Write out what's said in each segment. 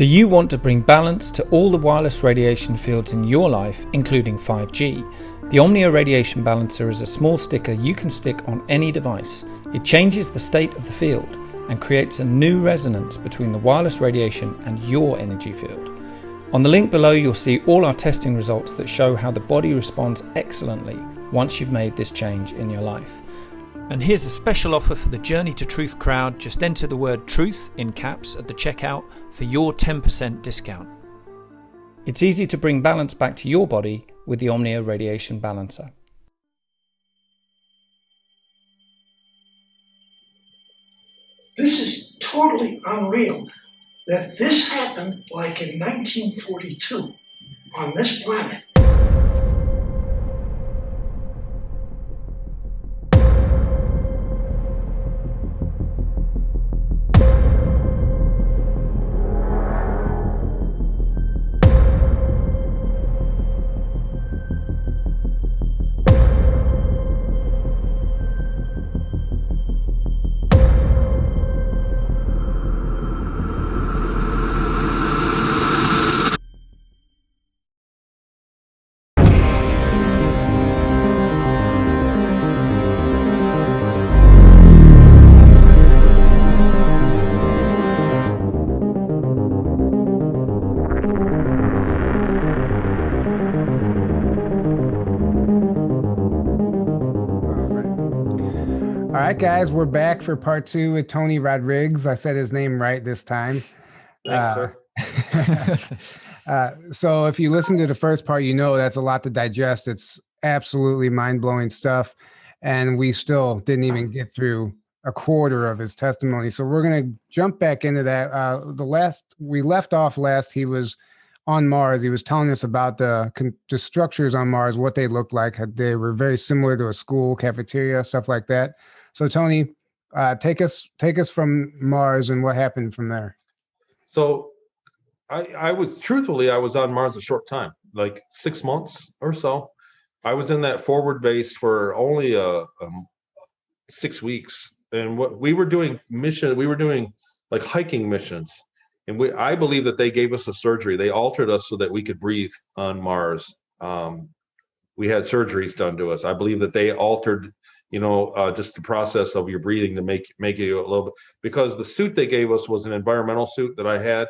Do you want to bring balance to all the wireless radiation fields in your life, including 5G? The Omnia Radiation Balancer is a small sticker you can stick on any device. It changes the state of the field and creates a new resonance between the wireless radiation and your energy field. On the link below, you'll see all our testing results that show how the body responds excellently once you've made this change in your life. And here's a special offer for the Journey to Truth crowd. Just enter the word truth in caps at the checkout for your 10% discount. It's easy to bring balance back to your body with the Omnia Radiation Balancer. This is totally unreal that this happened like in 1942 on this planet. All right, guys, we're back for part 2 with Tony Rodrigues. I said his name right this time. Thanks, sir. So if you listen to the first part, you know that's a lot to digest. It's absolutely mind-blowing stuff. And we still didn't even get through a quarter of his testimony. So we're going to jump back into that. We left off last, he was on Mars. He was telling us about the structures on Mars, what they looked like. They were very similar to a school, cafeteria, stuff like that. So Tony, take us from Mars and what happened from there. So I was on Mars a short time, like 6 months or so. I was in that forward base for only 6 weeks. And what we were doing like hiking missions. And I believe that they gave us a surgery. They altered us so that we could breathe on Mars. We had surgeries done to us. I believe that they altered just the process of your breathing to make you a little bit, because the suit they gave us was an environmental suit that I had,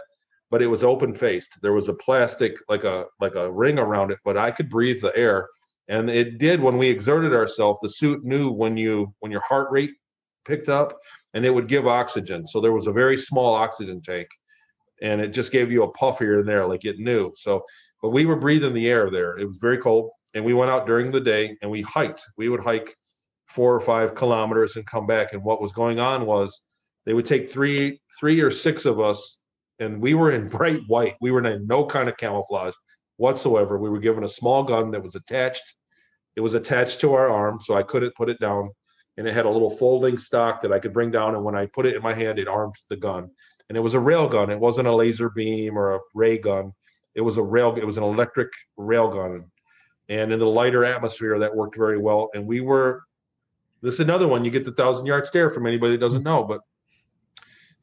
but it was open faced. There was a plastic, like a ring around it, but I could breathe the air. And it did, when we exerted ourselves, the suit knew when your heart rate picked up, and it would give oxygen. So there was a very small oxygen tank, and it just gave you a puff here and there, like it knew. So, but we were breathing the air there. It was very cold. And we went out during the day and we hiked. We would hike 4 or 5 kilometers and come back. And what was going on was they would take three or 6 of us, and we were in bright white. We were in no kind of camouflage whatsoever. We were given a small gun that was attached. It was attached to our arm, so I couldn't put it down. And it had a little folding stock that I could bring down. And when I put it in my hand, it armed the gun. And it was a rail gun. It wasn't a laser beam or a ray gun. It was an electric rail gun. And in the lighter atmosphere, that worked very well. And this is another one, you get the 1,000-yard stare from anybody that doesn't know, but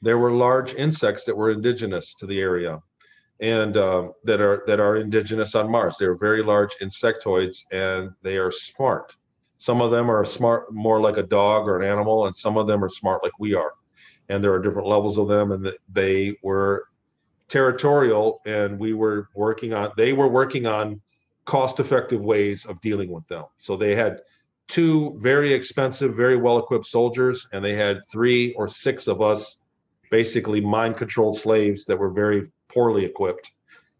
there were large insects that were indigenous to the area, and that are indigenous on Mars. They're very large insectoids, and they are smart. Some of them are smart, more like a dog or an animal, and some of them are smart like we are. And there are different levels of them, and they were territorial, and they were working on cost-effective ways of dealing with them. So they had 2 very expensive, very well-equipped soldiers, and they had 3 or 6 of us, basically mind-controlled slaves that were very poorly equipped,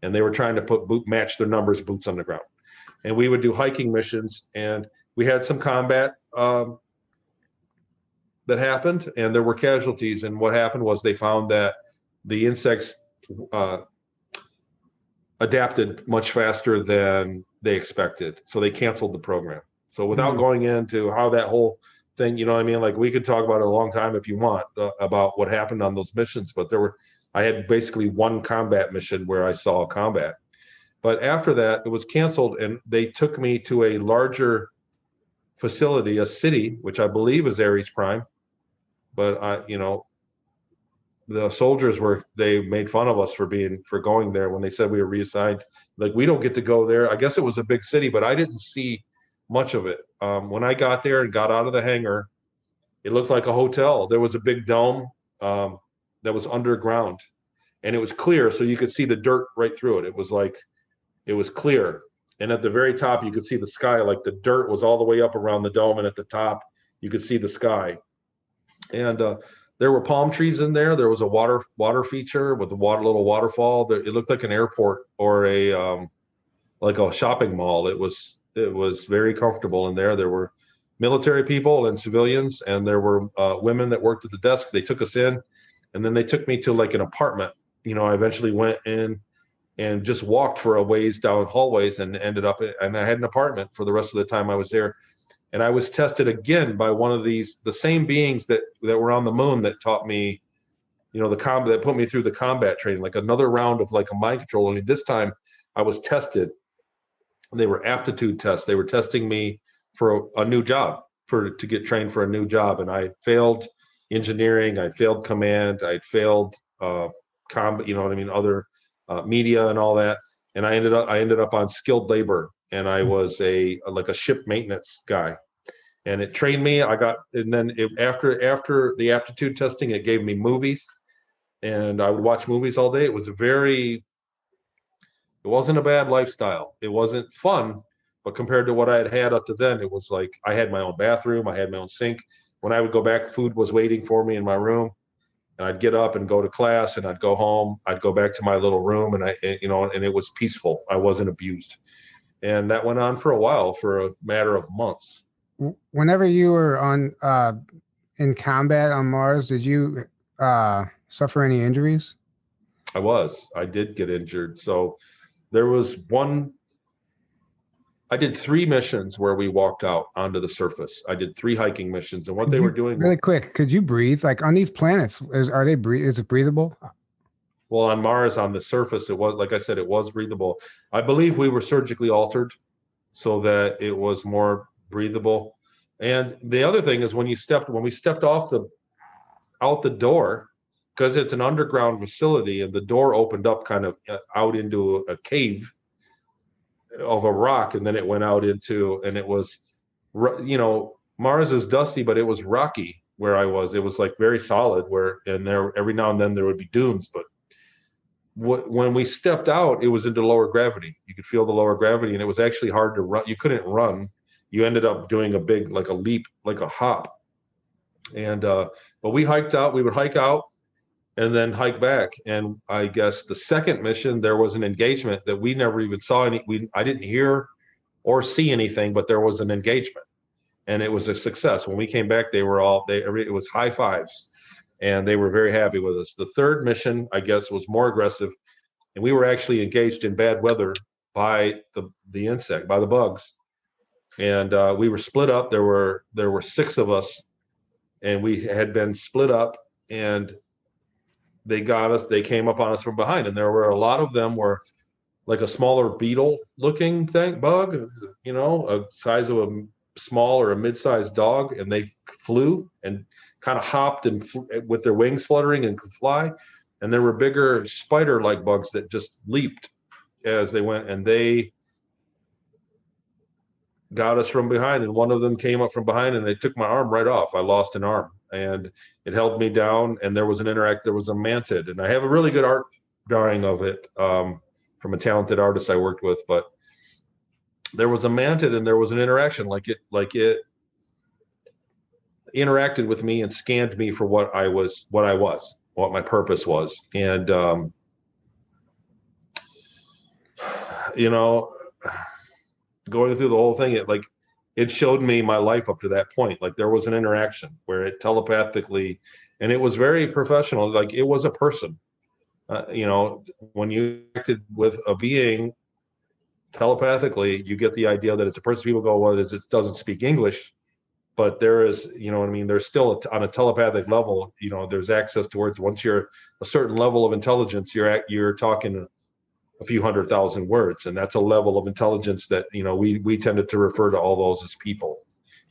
and they were trying to match their numbers, boots on the ground. And we would do hiking missions, and we had some combat that happened, and there were casualties. And what happened was they found that the insects adapted much faster than they expected, so they canceled the program. So without going into how that whole thing, you know what I mean? Like, we could talk about it a long time if you want, about what happened on those missions. But I had basically 1 combat mission where I saw combat. But after that, it was canceled, and they took me to a larger facility, a city, which I believe is Ares Prime. But the soldiers they made fun of us for going there when they said we were reassigned. Like, we don't get to go there. I guess it was a big city, but I didn't see much of it. When I got there and got out of the hangar, it looked like a hotel. There was a big dome that was underground, and it was clear, so you could see the dirt right through it. It was clear. And at the very top, you could see the sky. Like, the dirt was all the way up around the dome, and at the top, you could see the sky. And there were palm trees in there. There was a water feature with a little waterfall. It looked like an airport or like a shopping mall. It was very comfortable in there. There were military people and civilians, and there were women that worked at the desk. They took us in, and then they took me to like an apartment. I eventually went in and just walked for a ways down hallways and ended up, and I had an apartment for the rest of the time I was there. And I was tested again by one of the same beings that were on the moon that taught me, that put me through the combat training, like another round of like a mind control. Only this time I was tested. They were aptitude tests. They were testing me for a new job, to get trained for a new job. And I failed engineering. I failed command. I failed combat, other media and all that. And I ended up on skilled labor. And I was like a ship maintenance guy, and it trained me. And then after the aptitude testing, it gave me movies, and I would watch movies all day. It wasn't a bad lifestyle. It wasn't fun, but compared to what I had up to then, it was like I had my own bathroom, I had my own sink. When I would go back, food was waiting for me in my room, and I'd get up and go to class, and I'd go home. I'd go back to my little room, and and it was peaceful. I wasn't abused. And that went on for a while, for a matter of months. Whenever you were in combat on Mars, did you suffer any injuries? I did get injured. So there was I did 3 missions where we walked out onto the surface. I did 3 hiking missions, and what they were doing. Really quick, could you breathe? Like, on these planets, is it breathable? Well, on Mars, on the surface, it was, like I said, it was breathable. I believe we were surgically altered so that it was more breathable. And the other thing is when we stepped out the door, because it's an underground facility, and the door opened up kind of out into a cave of a rock, and then it went out into, and it was, Mars is dusty, but it was rocky where I was. It was like very solid, and there every now and then there would be dunes, but when we stepped out, it was into lower gravity. You could feel the lower gravity, and it was actually hard to run. You couldn't run. You ended up doing a big, like a leap, like a hop. And but we hiked out. We would hike out and then hike back. And I guess the second mission, there was an engagement that we never even saw I didn't hear or see anything, but there was an engagement, and it was a success. When we came back, it was high fives. And they were very happy with us. The third mission, I guess, was more aggressive, and we were actually engaged in bad weather by by the bugs, and we were split up. There were 6 of us, and we had been split up, and they got us. They came up on us from behind, and there were a lot of them were like a smaller beetle-looking bug, a size of a small or a mid-sized dog, and they flew and kind of hopped and with their wings fluttering and could fly. And there were bigger spider-like bugs that just leaped as they went, and they got us from behind. And one of them came up from behind, and they took my arm right off. I lost an arm, and it held me down. And there was a mantid, and I have a really good art drawing of it from a talented artist I worked with. But there was a mantid, and there was an interaction, like it interacted with me and scanned me for what my purpose was. And going through the whole thing, it showed me my life up to that point. Like, there was an interaction where it telepathically, and it was very professional, like it was a person. When you acted with a being telepathically, you get the idea that it's a person. People go, well, it doesn't speak English. But there is, there's still on a telepathic level, there's access to words. Once you're a certain level of intelligence, you're talking a few 100,000 words, and that's a level of intelligence that we tended to refer to all those as people,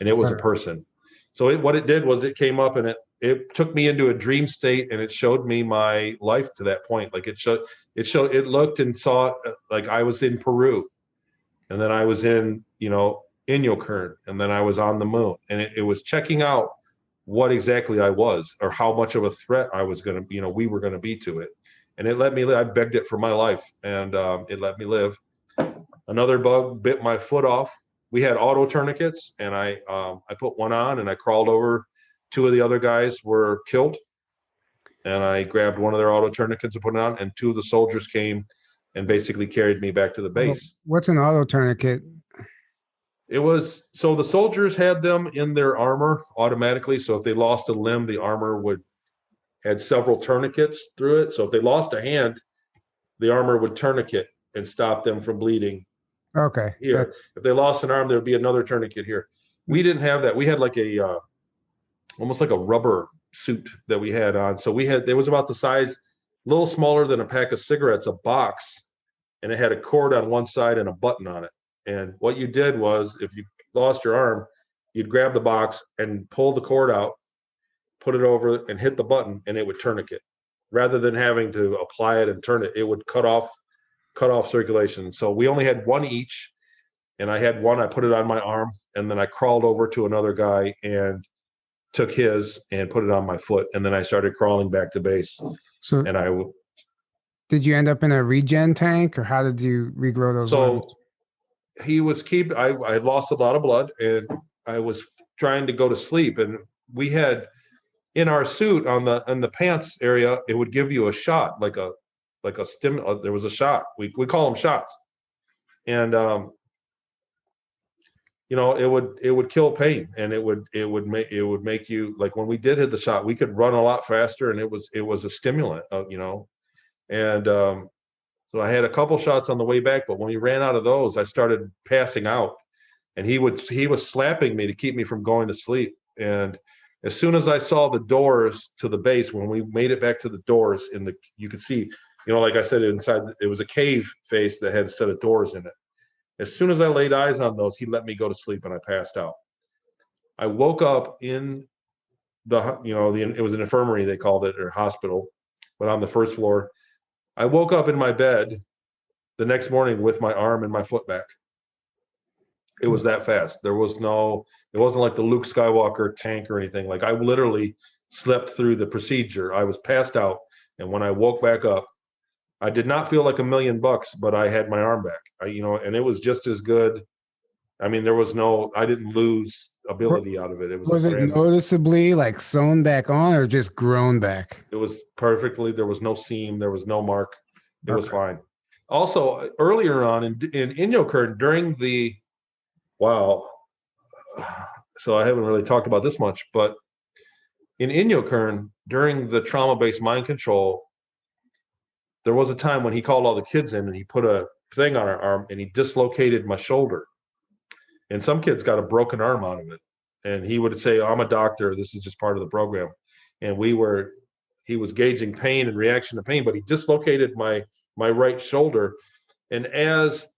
and it was a person. So what it did was it came up and it took me into a dream state, and it showed me my life to that point. Like it looked and saw like I was in Peru, and then I was in, Inyokern, and then I was on the moon, and it was checking out what exactly I was, or how much of a threat I was going to, we were going to be to it. And it let me live. I begged it for my life, and it let me live. Another bug bit my foot off. We had auto tourniquets, and I put one on, and I crawled over. Two of the other guys were killed, and I grabbed one of their auto tourniquets and put it on, and two of the soldiers came and basically carried me back to the base. What's an auto tourniquet? It was, so the soldiers had them in their armor automatically. So if they lost a limb, the armor had several tourniquets through it. So if they lost a hand, the armor would tourniquet and stop them from bleeding. Okay. Here, if they lost an arm, there would be another tourniquet here. We didn't have that. We had like almost like a rubber suit that we had on. So it was about the size, a little smaller than a pack of cigarettes, a box, and it had a cord on one side and a button on it. And what you did was, if you lost your arm, you'd grab the box and pull the cord out, put it over and hit the button, and it would tourniquet. Rather than having to apply it and turn it, it would cut off circulation. So we only had one each, and I had one. I put it on my arm, and then I crawled over to another guy and took his and put it on my foot, and then I started crawling back to base. So, did you end up in a regen tank, or how did you regrow those limbs? I had lost a lot of blood, and I was trying to go to sleep, and we had in our suit in the pants area, it would give you a shot, like a there was a shot. We call them shots. And it would kill pain, and it would make you, like, when we did hit the shot, we could run a lot faster, and it was a stimulant, and so I had a couple shots on the way back, but when we ran out of those, I started passing out, and he was slapping me to keep me from going to sleep. And as soon as I saw the doors to the base, when we made it back to the doors, you could see, like I said, inside it was a cave face that had a set of doors in it. As soon as I laid eyes on those, he let me go to sleep, and I passed out. I woke up in it was an infirmary, they called it, or hospital, but on the first floor. I woke up in my bed the next morning with my arm and my foot back. It was that fast. It wasn't like the Luke Skywalker tank or anything. Like, I literally slept through the procedure. I was passed out, and when I woke back up, I did not feel like $1 million, but I had my arm back. And it was just as good. I mean, I didn't lose ability out of it. Was it noticeably like sewn back on, or just grown back? It was perfectly. There was no seam. There was no mark. It was fine. Also, earlier on in Inyokern, during the, so I haven't really talked about this much, but in Inyokern, during the trauma-based mind control, there was a time when he called all the kids in, and he put a thing on our arm, and he dislocated my shoulder. And some kids got a broken arm out of it. And he would say, I'm a doctor, this is just part of the program. And he was gauging pain and reaction to pain, but he dislocated my right shoulder. And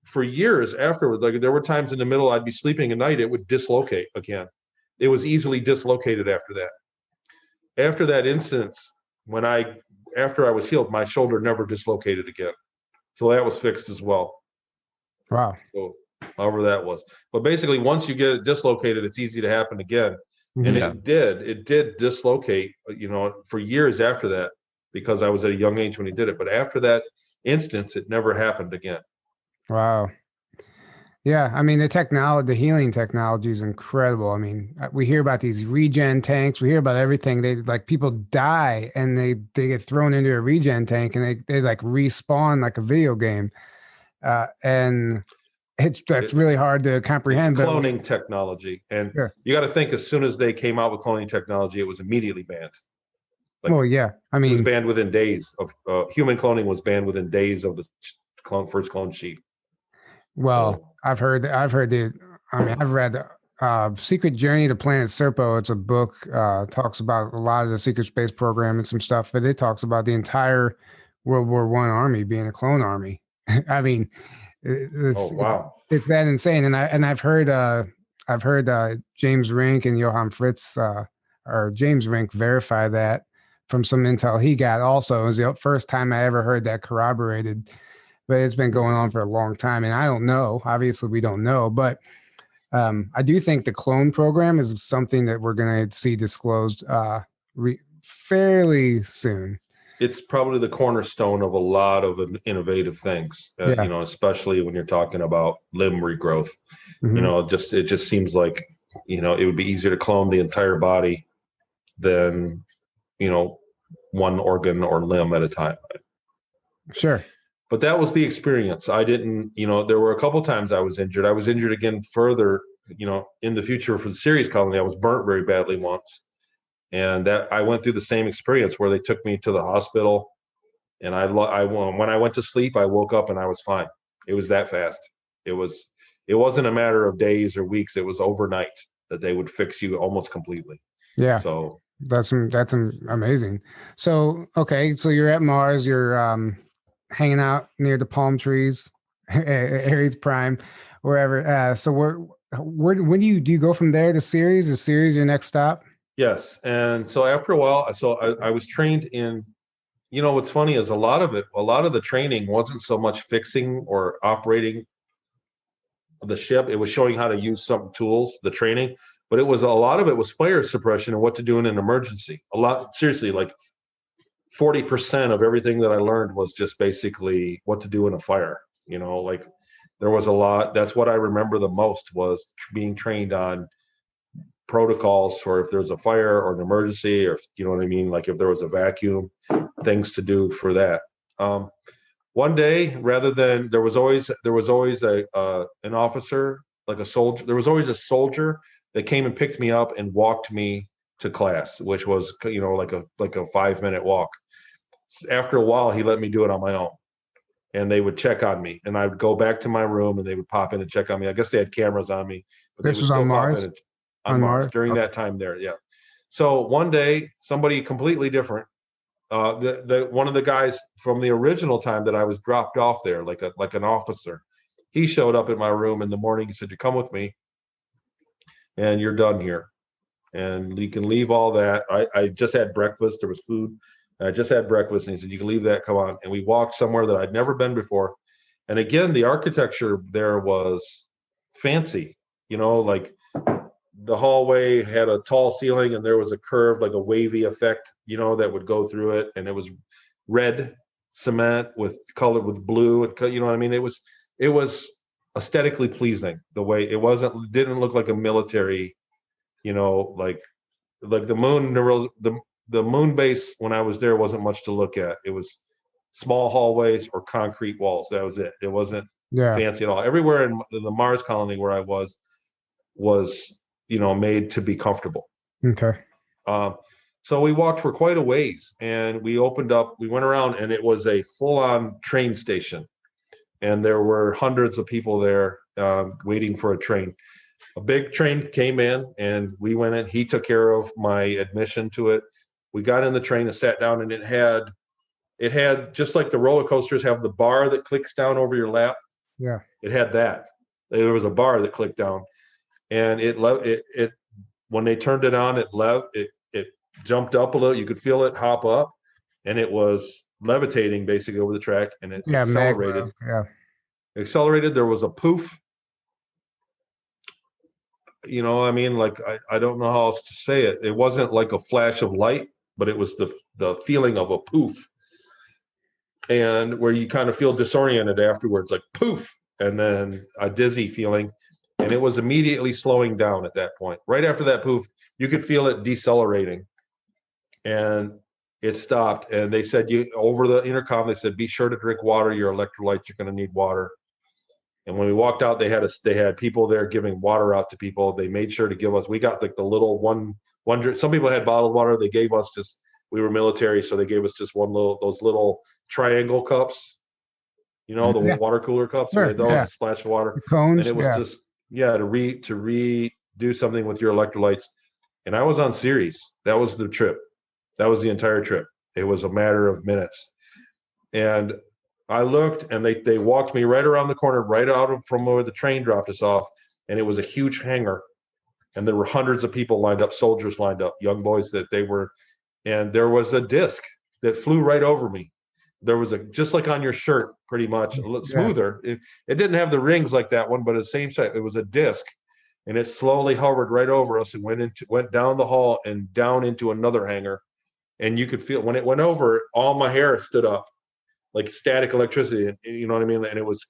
for years afterwards, like, there were times in the middle, I'd be sleeping at night, it would dislocate again. It was easily dislocated after that. After that instance, after I was healed, my shoulder never dislocated again. So that was fixed as well. Wow. So however that was. But basically, once you get it dislocated, it's easy to happen again. And it did dislocate, for years after that, because I was at a young age when he did it. But after that instance, it never happened again. Wow. Yeah, I mean, the healing technology is incredible. I mean, we hear about these regen tanks. We hear about everything. People die, and they get thrown into a regen tank, and they like respawn like a video game. And that's really hard to comprehend. It's cloning technology, and you got to think, as soon as they came out with cloning technology, it was immediately banned. I mean, it was banned within days of human cloning was banned within days of the first clone sheet. Well, I've read Secret Journey to Planet Serpo. It's a book, talks about a lot of the secret space program and some stuff, but it talks about the entire World War I army being a clone army. I mean, it's that insane. And I've heard James Rink and Johann Fritz are or James Rink verify that from some intel he got also. It was the first time I ever heard that corroborated, but it's been going on for a long time. And I don't know, obviously we don't know, but I do think the clone program is something that we're going to see disclosed fairly soon. It's probably the cornerstone of a lot of innovative things, Yeah. you know, especially when you're talking about limb regrowth. Mhm. You know, it just seems like, you know, it would be easier to clone the entire body than, you know, one organ or limb at a time. Sure. But that was the experience. I didn't, you know, there were a couple times I was injured. I was injured again further, you know, in the future for the Ceres Colony. I was burnt very badly once. And that I went through the same experience where they took me to the hospital, and when I went to sleep, I woke up and I was fine. It was that fast. It wasn't a matter of days or weeks. It was overnight that they would fix you almost completely. Yeah. So that's amazing. So, okay. So you're at Mars, you're hanging out near the palm trees, Aries Prime, wherever. So when do you go from there to Ceres? Is Ceres your next stop? yes. And so after a while, I was trained in, you know, what's funny is a lot of the training wasn't so much fixing or operating the ship. It was showing how to use some tools, the training, but a lot of it was fire suppression and what to do in an emergency. Seriously, like 40% of everything that I learned was just basically what to do in a fire. You know, like there was a lot. That's what I remember the most was being trained on protocols for if there's a fire or an emergency, or you know what I mean, like if there was a vacuum, things to do for that. One day, rather than there was always an officer, like a soldier. There was always a soldier that came and picked me up and walked me to class, which was, you know, like a 5-minute walk. After a while, he let me do it on my own, and they would check on me, and I'd go back to my room, and they would pop in and check on me. I guess they had cameras on me, but This they would was still on pop Mars? in on Mars during Okay. that time there. Yeah. So one day, somebody completely different, one of the guys from the original time that I was dropped off there, like an officer, he showed up at my room in the morning. He said, "You come with me, and you're done here, and you can leave all that." I just had breakfast. There was food. I just had breakfast, and he said, "You can leave that. Come on." And we walked somewhere that I'd never been before. And again, the architecture there was fancy. You know, like the hallway had a tall ceiling, and there was a curve, like a wavy effect, you know, that would go through it. And it was red cement with colored with blue, and you know what I mean. It was aesthetically pleasing the way didn't look like a military, you know, like the moon. The moon base when I was there wasn't much to look at. It was small hallways or concrete walls. That was it. It wasn't fancy at all. Everywhere in the Mars colony where I was, you know, made to be comfortable. Okay. So we walked for quite a ways, and we went around, and it was a full-on train station, and there were hundreds of people there waiting for a train. A big train came in, and we went in. He took care of my admission to it. We got in the train and sat down, and it had just like the roller coasters have the bar that clicks down over your lap. Yeah. It had that. There was a bar that clicked down, and it when they turned it on, it jumped up a little. You could feel it hop up, and it was levitating basically over the track, and it accelerated. Magma. Yeah. Accelerated. There was a poof. You know, I mean, like I don't know how else to say it. It wasn't like a flash of light, but it was the feeling of a poof, and where you kind of feel disoriented afterwards, like poof, and then a dizzy feeling. And it was immediately slowing down at that point. Right after that poof, you could feel it decelerating, and it stopped. And they said, over the intercom, they said, "Be sure to drink water. Your electrolytes, you're going to need water." And when we walked out, they had people there giving water out to people. They made sure to give us. We got like the little one. Some people had bottled water. They gave us just. We were military, so they gave us just those little triangle cups. You know, the water cooler cups. Sure, We had those splash of water. The cones. And it was just to redo something with your electrolytes. And I was on Ceres. That was the trip. That was the entire trip. It was a matter of minutes. And I looked, and they walked me right around the corner, right out from where the train dropped us off, and it was a huge hangar. and there were hundreds of people lined up, soldiers lined up, young boys and there was a disc that flew right over me. There was just like on your shirt, pretty much, a little smoother. It didn't have the rings like that one, but at the same time, it was a disc, and it slowly hovered right over us and went down the hall and down into another hangar. And you could feel when it went over, all my hair stood up like static electricity. You know what I mean? And it was,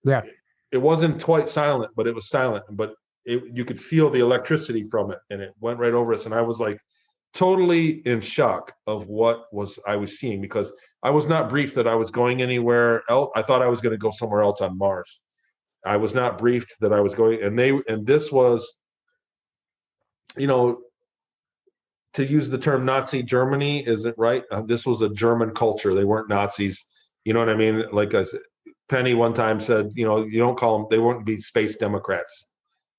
it wasn't quite silent, but it was silent. But you could feel the electricity from it, and it went right over us. And I was like totally in shock of what I was seeing, because I was not briefed that I was going anywhere else. I thought I was going to go somewhere else on Mars. I was not briefed that I was going, and this was, to use the term Nazi Germany isn't right. This was a German culture. They weren't Nazis. You know what I mean? Like I said, Penny one time said, you don't call them, they wouldn't be space Democrats.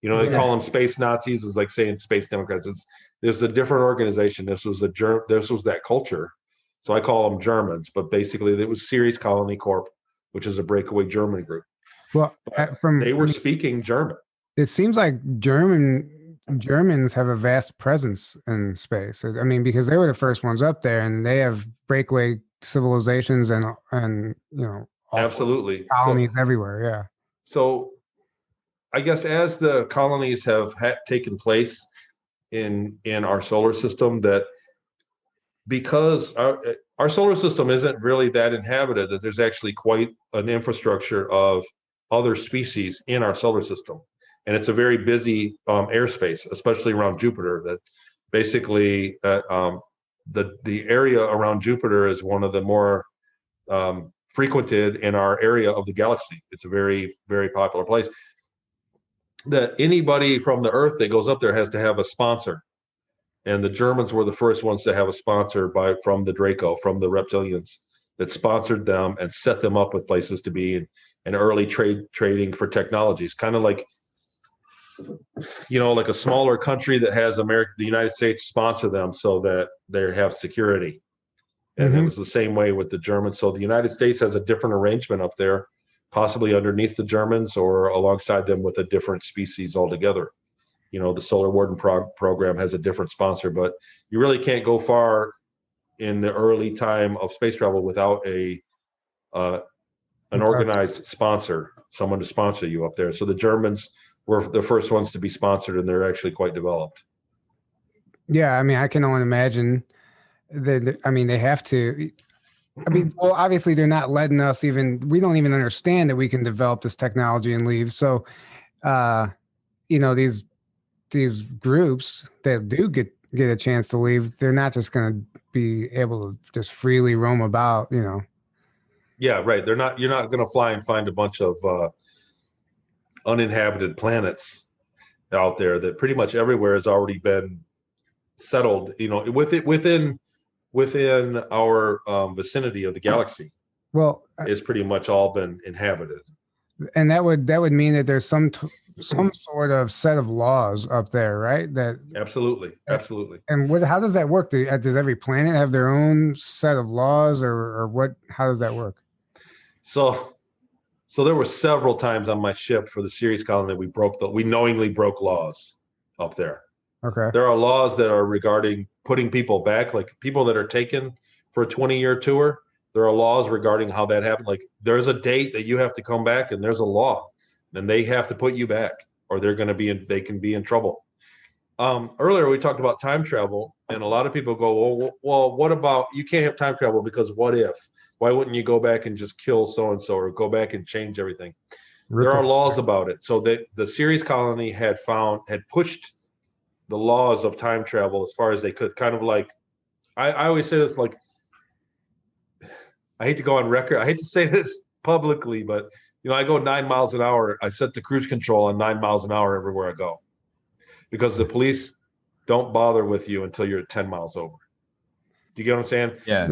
They call them space Nazis. Is like saying space Democrats. There's a different organization. This was that culture. So I call them Germans, but basically it was Ceres Colony Corp, which is a breakaway German group. Well, they were speaking German. It seems like Germans have a vast presence in space. I mean, because they were the first ones up there, and they have breakaway civilizations and absolutely colonies everywhere. Yeah. So I guess as the colonies have taken place in our solar system, that because our solar system isn't really that inhabited, that there's actually quite an infrastructure of other species in our solar system. And it's a very busy airspace, especially around Jupiter. That basically the area around Jupiter is one of the more frequented in our area of the galaxy. It's a very, very popular place. That anybody from the Earth that goes up there has to have a sponsor. And the Germans were the first ones to have a sponsor from the Draco, from the reptilians, that sponsored them and set them up with places to be and early trading for technologies. Kind of like, like a smaller country that has the United States sponsor them so that they have security. And it was the same way with the Germans. So the United States has a different arrangement up there, possibly underneath the Germans or alongside them with a different species altogether. The Solar Warden program has a different sponsor, but you really can't go far in the early time of space travel without an organized sponsor, someone to sponsor you up there. So the Germans were the first ones to be sponsored, and they're actually quite developed. Yeah, I mean, I can only imagine that. I mean, they have to. I mean, well, obviously, they're not letting us even. We don't even understand that we can develop this technology and leave. So, these groups that do get a chance to leave, they're not just going to be able to just freely roam about. Yeah, right. You're not going to fly and find a bunch of uninhabited planets out there. That pretty much everywhere has already been settled, within our vicinity of the galaxy. Well, it's pretty much all been inhabited. And that would mean that there's some sort of set of laws up there, right? That absolutely. And how does that work? Does every planet have their own set of laws, or what? How does that work? So there were several times on my ship for the Ceres colony we knowingly broke laws up there. Okay. There are laws that are regarding putting people back, like people that are taken for a 20-year tour. There are laws regarding how that happened. Like there's a date that you have to come back, and there's a law, and they have to put you back, or they can be in trouble. Earlier we talked about time travel, and a lot of people go, well, what about, you can't have time travel because what if? Why wouldn't you go back and just kill so-and-so or go back and change everything? There are laws about it. So that the Ceres colony had pushed the laws of time travel as far as they could. Kind of like, I always say this, like, I hate to go on record. I hate to say this publicly, but I go 9 miles an hour. I set the cruise control on 9 miles an hour everywhere I go, because the police don't bother with you until you're at 10 miles over. Do you get what I'm saying? Yeah.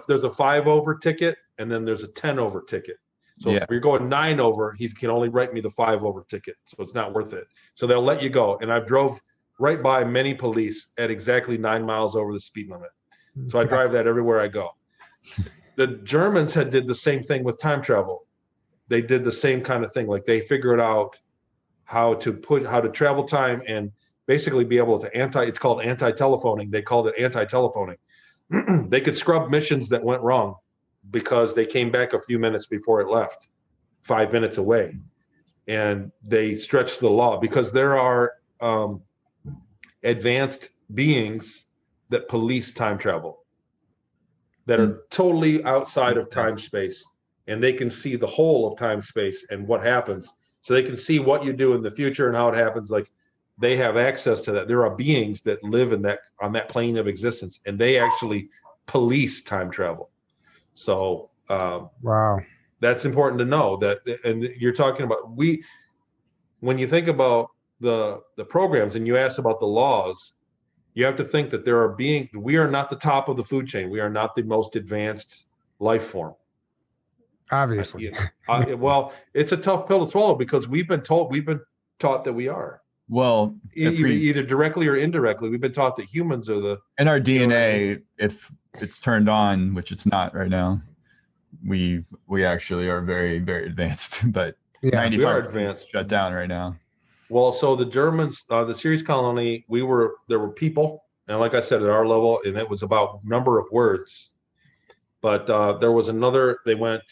There's a 5 over ticket, and then there's a 10 over ticket. So if you're going 9 over, he can only write me the 5 over ticket. So it's not worth it. So they'll let you go. And I've drove right by many police at exactly 9 miles over the speed limit. So I drive that everywhere I go. The Germans did the same thing with time travel. They did the same kind of thing. Like they figured out how to travel time and basically be able to it's called anti-telephoning. They called it anti-telephoning. They could scrub missions that went wrong because they came back a few minutes before it left, 5 minutes away. And they stretched the law because there are advanced beings that police time travel that are totally outside of time space, and they can see the whole of time space and what happens. So they can see what you do in the future and how it happens. Like, they have access to that. There are beings that live on that plane of existence, and they actually police time travel. So wow, that's important to know that. And you're talking about, when you think about the programs and you ask about the laws, you have to think that there are beings. We are not the top of the food chain. We are not the most advanced life form. Obviously. Well, it's a tough pill to swallow because we've been taught that we are. Well, either directly or indirectly, we've been taught that humans are in our DNA, if it's turned on, which it's not right now, we actually are very, very advanced, but we are advanced. Shut down right now. Well, so the Germans, the Ceres Colony, there were people, and like I said, at our level, and it was about number of words. But there was another, they went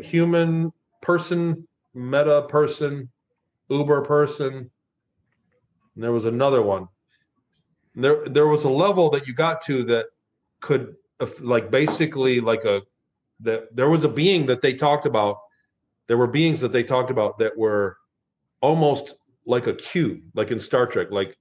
human person, meta person, uber person, and there was another one. There was a level that you got to that could, like, basically like there was a being that they talked about. There were beings that they talked about that were almost like a cube, like in Star Trek, like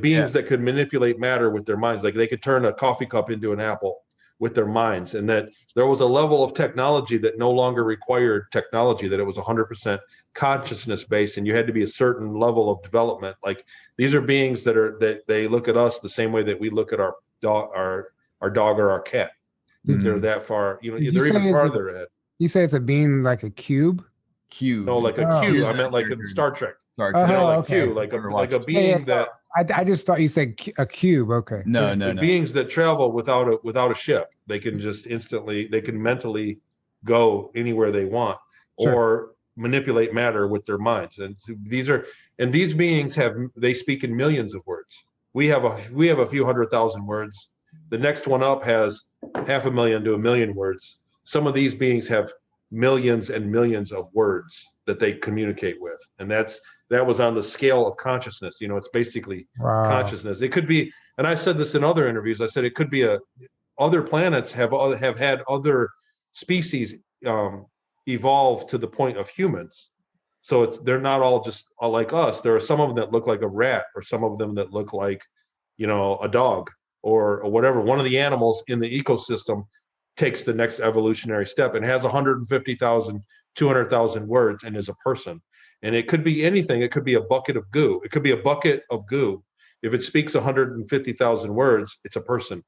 beings that could manipulate matter with their minds. Like, they could turn a coffee cup into an apple with their minds, and that there was a level of technology that no longer required technology, that it was 100% consciousness based, and you had to be a certain level of development. Like, these are beings that they look at us the same way that we look at our dog or our cat. Mm-hmm. They're that far, they're even farther ahead. You say it's a being like a cube? No, like a cube. I meant like in Star Trek. Okay. Like a being that. I just thought you said a cube. Okay. No. Beings that travel without a ship. They can just they can mentally go anywhere they want, or manipulate matter with their minds. And these beings they speak in millions of words. We have a few 100,000 words. The next one up has 500,000 to 1 million words. Some of these beings have millions and millions of words that they communicate with, and that was on the scale of consciousness. It's basically consciousness. It could be, and I said this in other interviews, I said it could be other planets have had other species evolve to the point of humans. So they're not all just like us. There are some of them that look like a rat, or some of them that look like, a dog or whatever. One of the animals in the ecosystem takes the next evolutionary step and has 150,000, 200,000 words and is a person. And it could be anything. It could be a bucket of goo. It could be a bucket of goo. If it speaks 150,000 words, it's a person,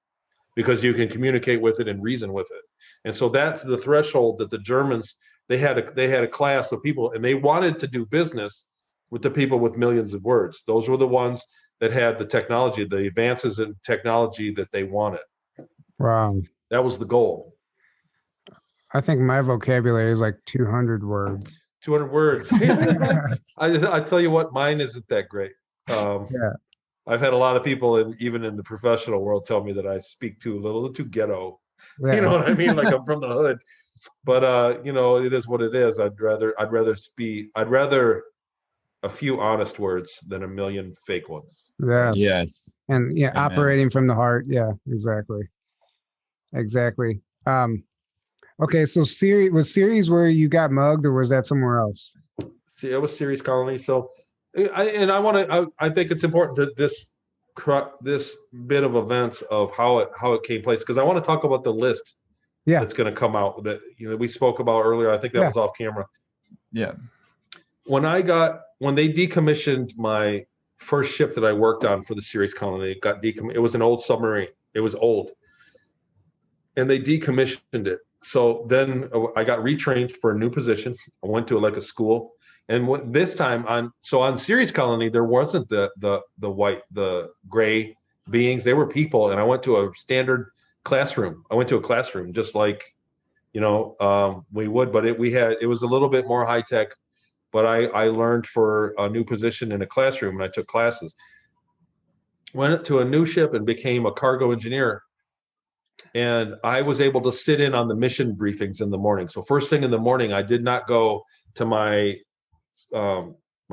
because you can communicate with it and reason with it. And so that's the threshold that the Germans, they had a class of people, and they wanted to do business with the people with millions of words. Those were the ones that had the technology, the advances in technology that they wanted. Wow. That was the goal. I think my vocabulary is like 200 words. 200 words. I tell you what, mine isn't that great. I've had a lot of people, even in the professional world, tell me that I speak a little too ghetto. Yeah. You know what I mean? Like, I'm from the hood. But it is what it is. I'd rather a few honest words than a million fake ones. Yes. And Amen. Operating from the heart. Yeah, exactly. Okay, so was Ceres where you got mugged, or was that somewhere else? See, it was Ceres Colony. So, I think it's important that this bit of events of how it came place, because I want to talk about the list that's going to come out that we spoke about earlier. I think that was off camera. Yeah. When they decommissioned my first ship that I worked on for the Ceres Colony, it was an old submarine. It was old, and they decommissioned it. So then I got retrained for a new position. I went to a school, and this time on Ceres Colony, there wasn't the gray beings. They were people, and I went to a standard classroom. I went to a classroom just like we would, but it was a little bit more high tech. But I learned for a new position in a classroom, and I took classes. Went to a new ship and became a cargo engineer. And I was able to sit in on the mission briefings in the morning. So first thing in the morning, I did not go to my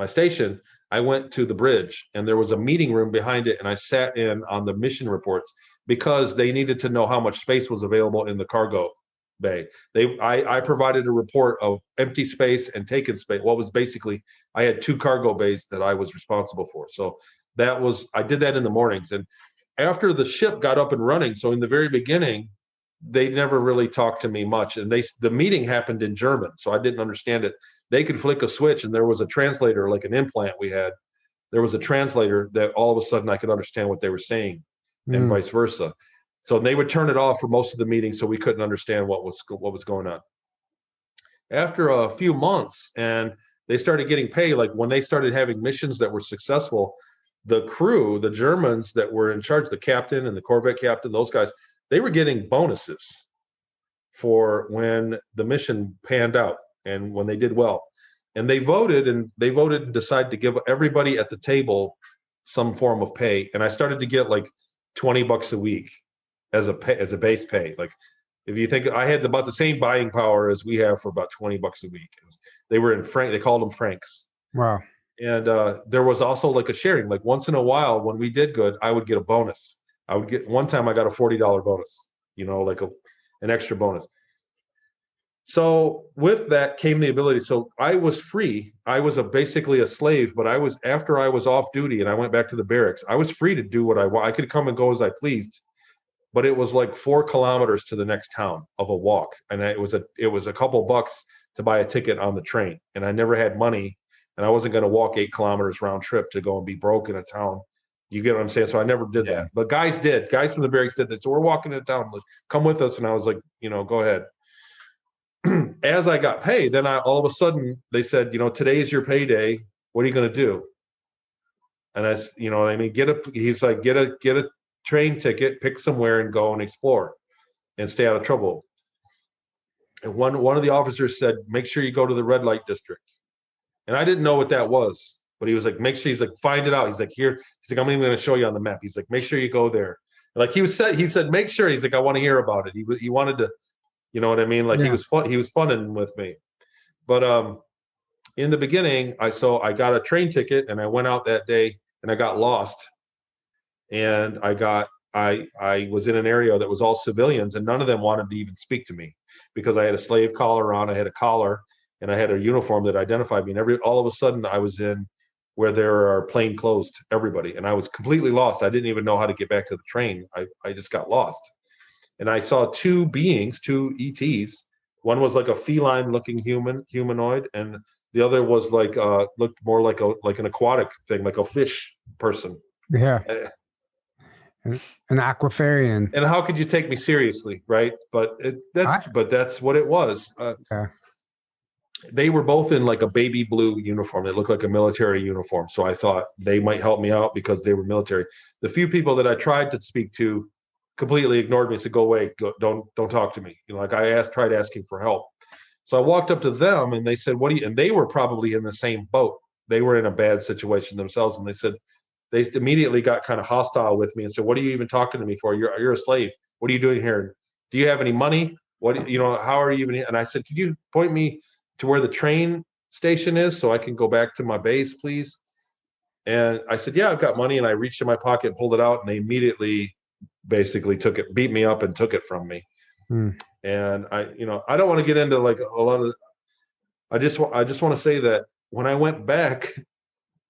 station. I went to the bridge, and there was a meeting room behind it, and I sat in on the mission reports because they needed to know how much space was available in the cargo bay. I provided a report of empty space and taken space. What was basically, I had 2 cargo bays that I was responsible for. So I did that in the mornings. And after the ship got up and running, so in the very beginning, they never really talked to me much. And the meeting happened in German, so I didn't understand it. They could flick a switch, and there was a translator, like an implant we had. There was a translator that all of a sudden I could understand what they were saying, and vice versa. So they would turn it off for most of the meeting, so we couldn't understand what was going on. After a few months, and they started getting paid, like when they started having missions that were successful, the crew, the Germans that were in charge, the captain and the Corvette captain, those guys, they were getting bonuses for when the mission panned out and when they did well. And they voted and decided to give everybody at the table some form of pay. And I started to get like $20 a week as a base pay. Like, if you think, I had about the same buying power as we have for about $20 a week. They were in franc, they called them francs. Wow. And there was also like a sharing, like once in a while when we did good, I would get a bonus. One time I got a $40 bonus, like an extra bonus. So with that came the ability. So I was free. I was basically a slave, but after I was off duty and I went back to the barracks, I was free to do what I want. I could come and go as I pleased, but it was like 4 kilometers to the next town of a walk. And it was a couple bucks to buy a ticket on the train. And I never had money. And I wasn't going to walk 8 kilometers round trip to go and be broke in a town. You get what I'm saying? So I never did that. But guys did. Guys from the barracks did that. So we're walking into town. Come with us. And I was like, go ahead. As I got paid, then all of a sudden they said, today's your payday. What are you going to do? And I mean, he's like, get a train ticket, pick somewhere and go and explore and stay out of trouble. And one of the officers said, make sure you go to the red light district. And I didn't know what that was, but he was like, make sure, he's like, find it out. He's like, here, he's like, I'm even going to show you on the map. He's like, make sure you go there. Like he said, make sure. He's like, I want to hear about it. He wanted to, you know what I mean? Like he was funning with me. But in the beginning, I got a train ticket and I went out that day and I got lost. And I was in an area that was all civilians and none of them wanted to even speak to me because I had a slave collar on. I had a collar. And I had a uniform that identified me. And all of a sudden, I was in where there are plain clothes to everybody. And I was completely lost. I didn't even know how to get back to the train. I just got lost. And I saw 2 beings, 2 ETs. One was like a feline-looking humanoid, and the other was like looked more like an aquatic thing, like a fish person. Yeah. An aquafarian. And how could you take me seriously, right? But that's what it was. They were both in like a baby blue uniform. It looked like a military uniform. So I thought they might help me out because they were military. The few people that I tried to speak to completely ignored me and said, go away, don't talk to me. Like I tried asking for help. So I walked up to them and they said, what do you, and they were probably in the same boat. They were in a bad situation themselves. And they immediately got kind of hostile with me and said, what are you even talking to me for? You're a slave. What are you doing here? Do you have any money? How are you even here? And I said, could you point me to where the train station is so I can go back to my base, please? And I said, yeah, I've got money. And I reached in my pocket, pulled it out, and they immediately basically beat me up and took it from me. And I don't want to get into like a lot of, I just want to say that when I went back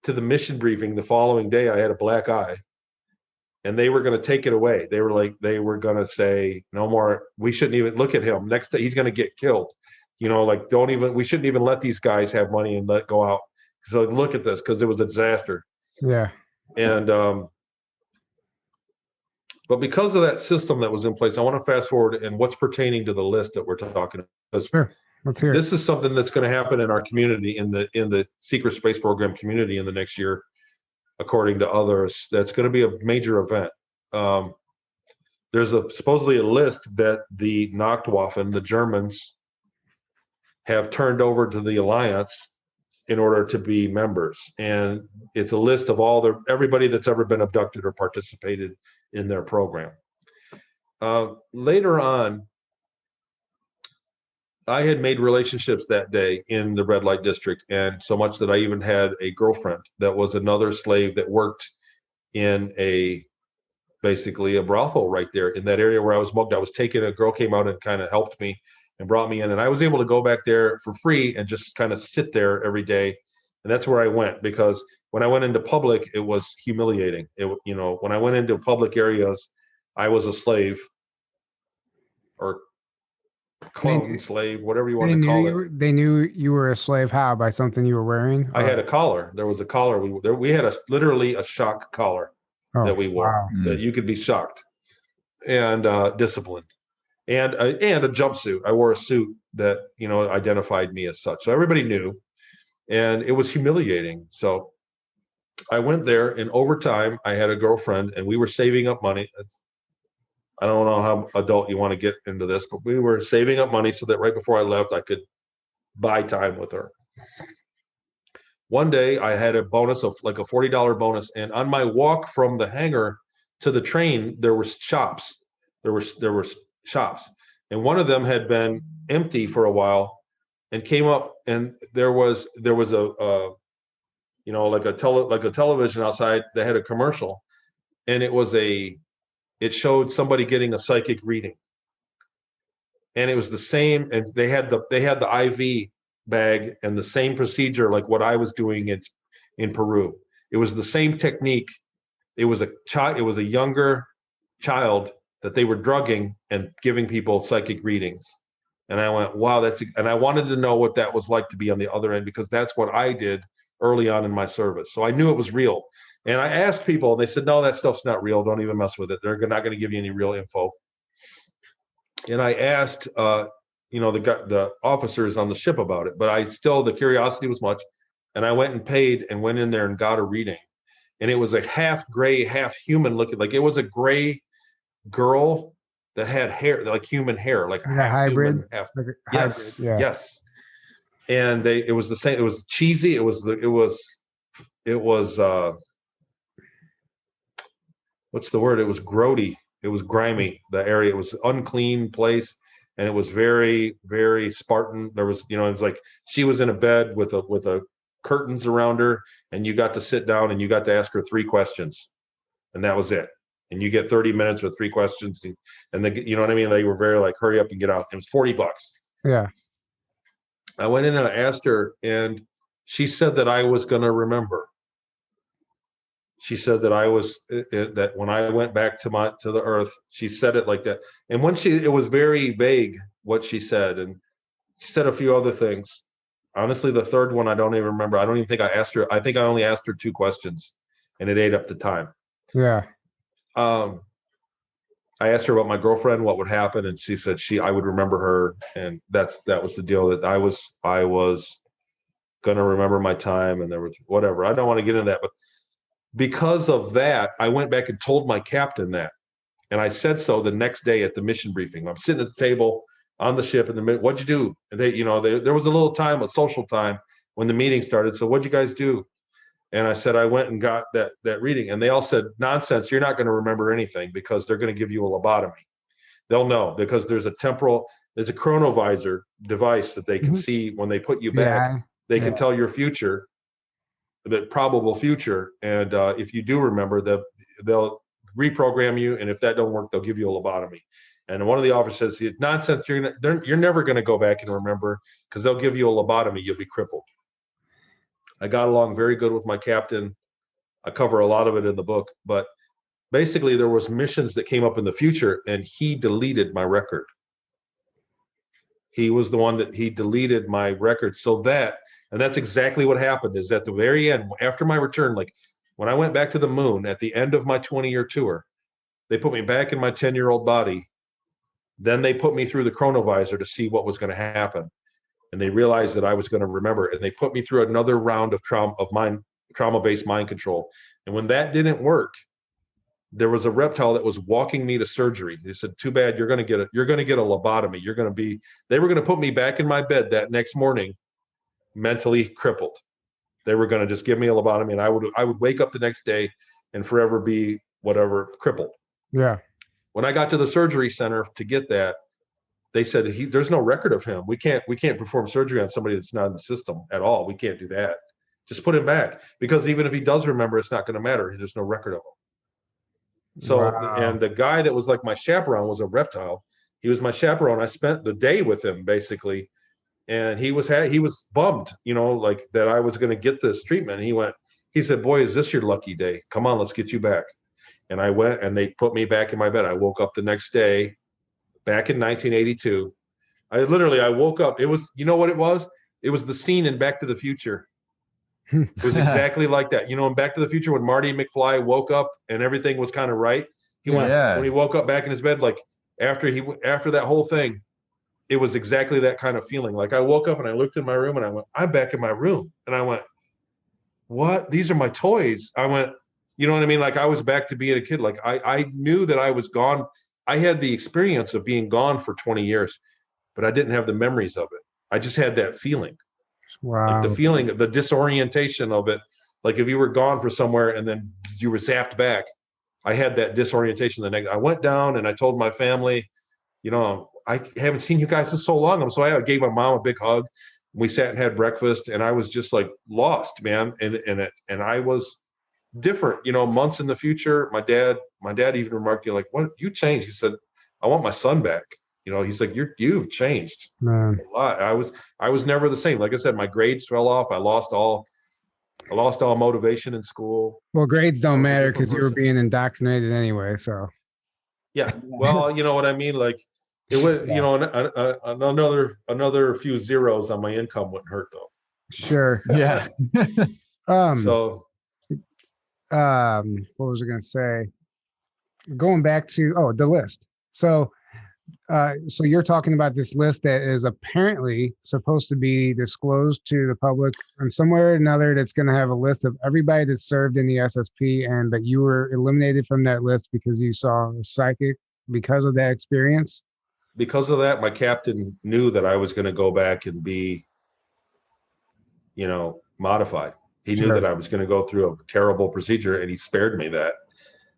to the mission briefing the following day, I had a black eye and they were going to take it away. They were going to say, no more, we shouldn't even look at him. Next day, he's going to get killed. We shouldn't even let these guys have money and let go out. So look at this, because it was a disaster. Yeah. And, but because of that system that was in place, I want to fast forward and what's pertaining to the list that we're talking about. Sure. Let's hear it. This is something that's going to happen in our community, in the secret space program community in the next year, according to others. That's going to be a major event. there's supposedly a list that the Nachtwaffen, the Germans, have turned over to the Alliance in order to be members. And it's a list of everybody that's ever been abducted or participated in their program. Later on, I had made relationships that day in the red light district, and so much that I even had a girlfriend that was another slave that worked in basically a brothel right there in that area where I was mugged. A girl came out and kind of helped me and brought me in, and I was able to go back there for free and just kind of sit there every day. And that's where I went, because when I went into public, it was humiliating. When I went into public areas, I was a slave, or clone slave, whatever you want to call it. They knew you were a slave. How? By something you were wearing? I had a collar. There was a collar. We had literally a shock collar that we wore, that you could be shocked and disciplined, and a jumpsuit. I wore a suit that identified me as such, so everybody knew, and it was humiliating. So I went there, and over time, I had a girlfriend, and we were saving up money. I don't know how adult you want to get into this, but we were saving up money so that right before I left, I could buy time with her. One day I had a bonus of like a $40 bonus. And on my walk from the hangar to the train, there were shops. There were shops. And one of them had been empty for a while, and came up, and there was a like a television outside that had a commercial, and it showed somebody getting a psychic reading, and it was the same, and they had the IV bag and the same procedure like what I was doing in Peru. It was the same technique. It was a younger child that they were drugging and giving people psychic readings. And I went, wow, and I wanted to know what that was like to be on the other end, because that's what I did early on in my service. So I knew it was real. And I asked people, and they said, no, that stuff's not real. Don't even mess with it. They're not going to give you any real info. And I asked, the officers on the ship about it, but the curiosity was much. And I went and paid and went in there and got a reading. And it was a half gray, half human looking, like it was a gray girl that had hair, like human hair, like a hybrid. Human, half, like yes, hybrid, yeah. Yes. And it was the same. It was cheesy. It was what's the word? It was grody. It was grimy. The area, it was unclean place, and it was very, very Spartan. There was, it was like she was in a bed with a curtains around her, and you got to sit down and you got to ask her 3 questions, and that was it. And you get 30 minutes with 3 questions, and they, you know what I mean? They were very like, hurry up and get out. It was $40. Yeah. I went in and I asked her, and she said that I was going to remember. She said that that when I went back to the earth, she said it like that. And it was very vague what she said. And she said a few other things. Honestly, the third one, I don't even remember. I don't even think I asked her. I think I only asked her 2 questions, and it ate up the time. Yeah. I asked her about my girlfriend, what would happen. And she said I would remember her. And that was the deal, that I was going to remember my time, and there was whatever. I don't want to get into that, but because of that, I went back and told my captain that, and I said so the next day at the mission briefing. I'm sitting at the table on the ship, and what'd you do? And there was a little time, a social time, when the meeting started. So what'd you guys do? And I said, I went and got that reading, and they all said, nonsense. You're not going to remember anything, because they're going to give you a lobotomy. They'll know, because there's a chronovisor device that they can see when they put you back. Yeah. They can tell your future, the probable future, and if you do remember, they'll reprogram you, and if that don't work, they'll give you a lobotomy. And one of the officers says, nonsense, you're never going to go back and remember, because they'll give you a lobotomy, you'll be crippled. I got along very good with my captain. I cover a lot of it in the book, but basically there was missions that came up in the future, and he deleted my record. He was the one that he deleted my record, and that's exactly what happened. Is at the very end, after my return, like when I went back to the moon at the end of my 20-year tour, they put me back in my 10-year-old body. Then they put me through the chronovisor to see what was going to happen. And they realized that I was going to remember, and they put me through another round of trauma-based mind control. And when that didn't work, there was a reptile that was walking me to surgery. They said, too bad, you're going to get a lobotomy. They were going to put me back in my bed that next morning, mentally crippled. They were going to just give me a lobotomy, and I would wake up the next day and forever be whatever, crippled. Yeah. When I got to the surgery center to get that, they said, there's no record of him. We can't perform surgery on somebody that's not in the system at all. We can't do that. Just put him back, because even if he does remember, it's not going to matter. There's no record of him. So, Wow. And the guy that was like my chaperone was a reptile. He was my chaperone. I spent the day with him basically, and he was bummed, like that I was going to get this treatment. He said, boy, is this your lucky day? Come on, let's get you back. And I went, and they put me back in my bed. I woke up the next day, back in 1982. I woke up. It was, you know what it was? It was the scene in Back to the Future. It was exactly like that. In Back to the Future, when Marty McFly woke up and everything was kind of right. When he woke up back in his bed, like after that whole thing, it was exactly that kind of feeling. Like I woke up and I looked in my room and I went, I'm back in my room. And I went, what? These are my toys. I went, you know what I mean? Like I was back to being a kid. Like I knew that I was gone. I had the experience of being gone for 20 years, but I didn't have the memories of it. I just had that feeling. Wow. Like the feeling, the disorientation of it. Like if you were gone for somewhere and then you were zapped back, I had that disorientation. I went down and I told my family, I haven't seen you guys in so long. I gave my mom a big hug. We sat and had breakfast, and I was just like lost, man. And I was different, months in the future. My dad even remarked, like, what, you changed? He said, I want my son back. He's like, you've changed, man, a lot. I was never the same. Like I said, my grades fell off. I lost all motivation in school. Well, grades don't matter because you were being indoctrinated anyway. So yeah, well, you know what I mean. Like it would, another few zeros on my income wouldn't hurt though. Sure. Yeah. So what was I going to say? Going back to the list. So you're talking about this list that is apparently supposed to be disclosed to the public and somewhere or another, that's going to have a list of everybody that served in the SSP, and that you were eliminated from that list because you saw a psychic because of that experience. Because of that, my captain knew that I was going to go back and be, modified. He knew that I was going to go through a terrible procedure, and he spared me that.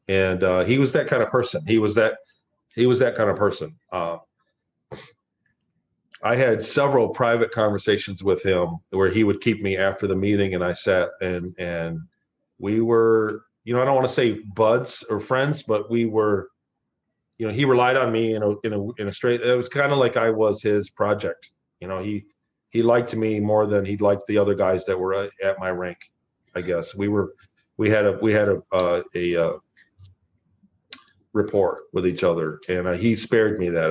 And he was that kind of person. He was that kind of person. I had several private conversations with him where he would keep me after the meeting, and I sat and we were, I don't want to say buds or friends, but we were, he relied on me in a straight. It was kind of like I was his project. He liked me more than he liked the other guys that were at my rank. I guess we had a rapport with each other, and he spared me that.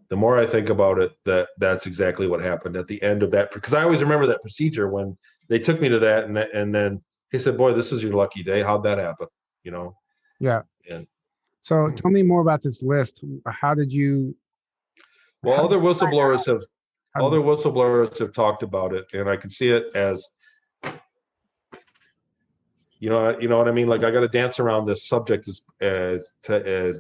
The more I think about it, that's exactly what happened at the end of that, because I always remember that procedure when they took me to that, and then he said, boy, this is your lucky day. How'd that happen? Yeah. And so tell me more about this list. How did you? Well, other whistleblowers have talked about it, and I can see it as, you know what I mean? Like I got to dance around this subject as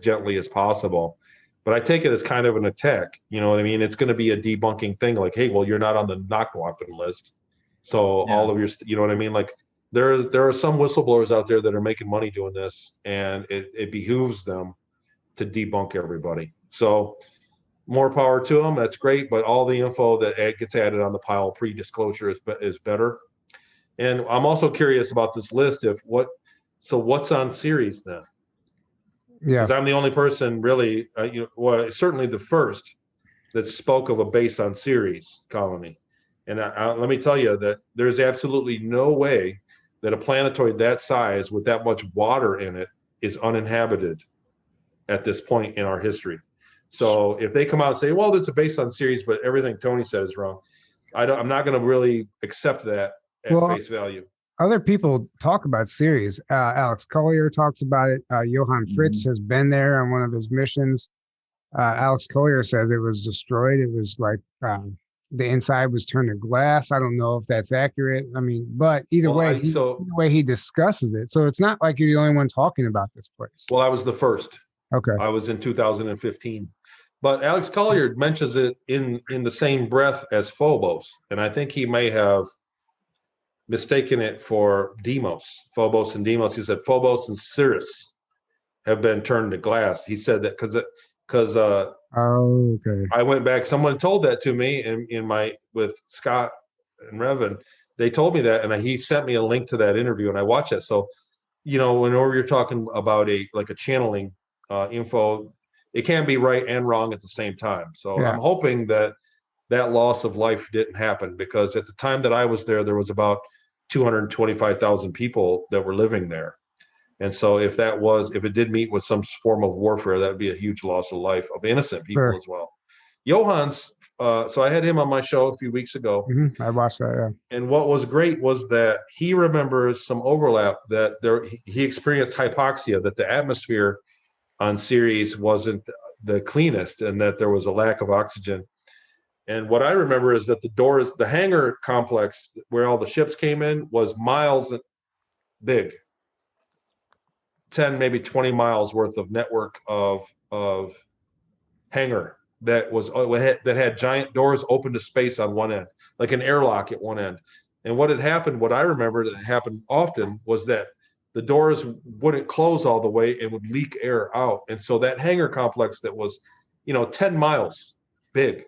gently as possible, but I take it as kind of an attack. You know what I mean? It's going to be a debunking thing. Like, hey, well, you're not on the Nachtwaffen list, so all of your, you know what I mean? Like there are some whistleblowers out there that are making money doing this, and it behooves them to debunk everybody. So more power to them. That's great, but all the info that gets added on the pile pre-disclosure is better. And I'm also curious about this list what's on Ceres then? Yeah. Because I'm the only person really, certainly the first that spoke of a base on Ceres Colony. And let me tell you that there's absolutely no way that a planetoid that size with that much water in it is uninhabited at this point in our history. So if they come out and say, well, there's a base on Ceres, but everything Tony said is wrong, I'm not going to really accept that at face value. Other people talk about Ceres. Alex Collier talks about it. Johann Fritz has been there on one of his missions. Alex Collier says it was destroyed. It was like the inside was turned to glass. I don't know if that's accurate. I mean, but either Well, way, either way he discusses it. So it's not like you're the only one talking about this place. well, I was the first. Okay. I was in 2015. But Alex Collier mentions it in the same breath as Phobos, and I think he may have mistaken it for Deimos, Phobos and Deimos. He said Phobos and Ceres have been turned to glass. He said that because Oh, okay. I went back. Someone told that to me with Scott and Revan. They told me that, and he sent me a link to that interview, and I watched it. So, whenever you're talking about a channeling info, it can be right and wrong at the same time. So Yeah. I'm hoping that loss of life didn't happen, because at the time that I was there was about 225,000 people that were living there. And so if it did meet with some form of warfare, that would be a huge loss of life of innocent people Sure. as well. Johan's, so I had him on my show a few weeks ago. Mm-hmm. I watched that, yeah. And what was great was that he remembers some overlap, that he experienced hypoxia, that the atmosphere on Ceres wasn't the cleanest, and that there was a lack of oxygen. And what I remember is that the hangar complex where all the ships came in was miles big. 10, maybe 20 miles worth of network of hangar that had giant doors open to space on one end, like an airlock at one end. And what I remember that happened often, was that the doors wouldn't close all the way and would leak air out. And so that hangar complex that was, 10 miles big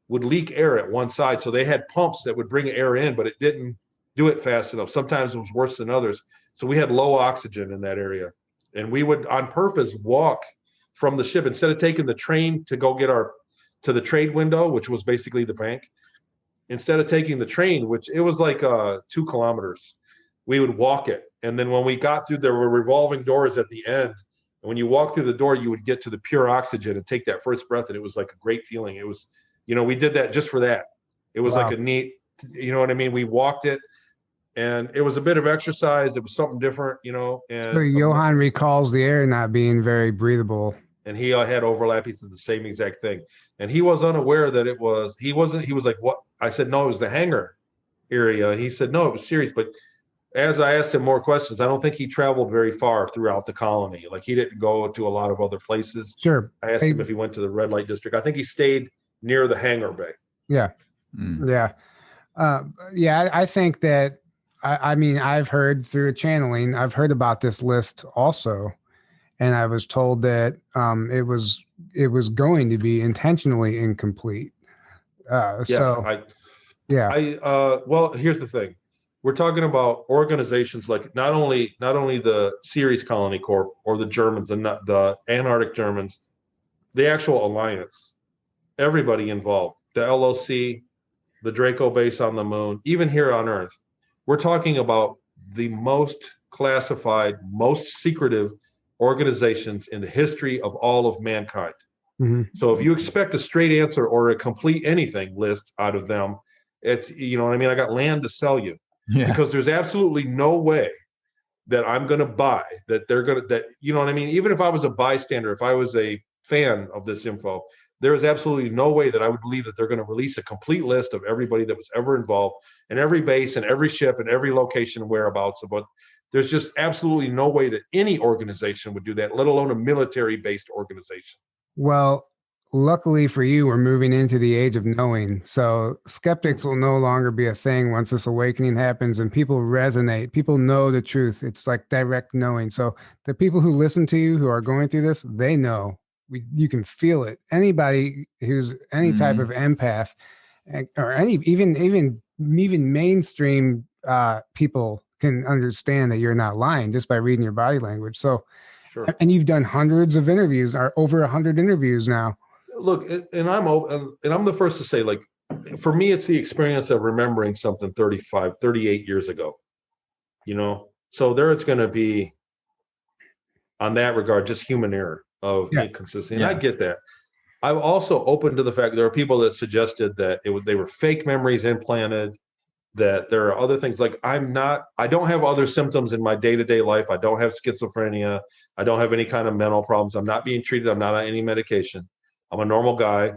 would leak air at one side. So they had pumps that would bring air in, but it didn't do it fast enough. Sometimes it was worse than others. So we had low oxygen in that area. And we would on purpose walk from the ship, instead of taking the train to go get to the trade window, which was basically the bank. Instead of taking the train, which it was like 2 kilometers, we would walk it. And then when we got through, there were revolving doors at the end. And when you walk through the door, you would get to the pure oxygen and take that first breath. And it was like a great feeling. It was, we did that just for that. It was like a neat, you know what I mean? We walked it. And it was a bit of exercise. It was something different, And So Johan recalls the air not being very breathable. And he had overlap. He said the same exact thing. And he was unaware that he was like, what? I said, no, it was the hangar area. He said, no, it was Ceres. But as I asked him more questions, I don't think he traveled very far throughout the colony. Like, he didn't go to a lot of other places. Sure. I asked him if he went to the red light district. I think he stayed near the hangar bay. Yeah. Yeah. I think that, I mean, I've heard through channeling, I've heard about this list also, and I was told that it was going to be intentionally incomplete. Well, here's the thing. We're talking about organizations like not only the Ceres Colony Corp or the Germans and not the Antarctic Germans, the actual alliance, everybody involved, the LOC, the Draco base on the moon, even here on Earth. We're talking about the most classified, most secretive organizations in the history of all of mankind. Mm-hmm. So if you expect a straight answer or a complete anything list out of them, it's, you know what I mean? I got land to sell you. Yeah. Because there's absolutely no way that I'm going to buy that they're going to, that, you know what I mean? Even if I was a bystander, if I was a fan of this info, there is absolutely no way that I would believe that they're going to release a complete list of everybody that was ever involved in every base and every ship and every location and whereabouts. But there's just absolutely no way that any organization would do that, let alone a military-based organization. Well, luckily for you, we're moving into the age of knowing. So skeptics will no longer be a thing once this awakening happens and people resonate. People know the truth. It's like direct knowing. So the people who listen to you, who are going through this, they know. You can feel it. Anybody who's any type of empath, or even mainstream people can understand that you're not lying just by reading your body language. So, sure. And you've done hundreds of interviews, or over 100 interviews now. Look, and I'm open, and I'm the first to say, like, for me, it's the experience of remembering something 35, 38 years ago. So there it's going to be, on that regard, just human error of inconsistency. And I get that. I'm also open to the fact there are people that suggested that they were fake memories implanted, that there are other things. Like, I don't have other symptoms in my day-to-day life. I don't have schizophrenia. I don't have any kind of mental problems. I'm not being treated. I'm not on any medication. I'm a normal guy.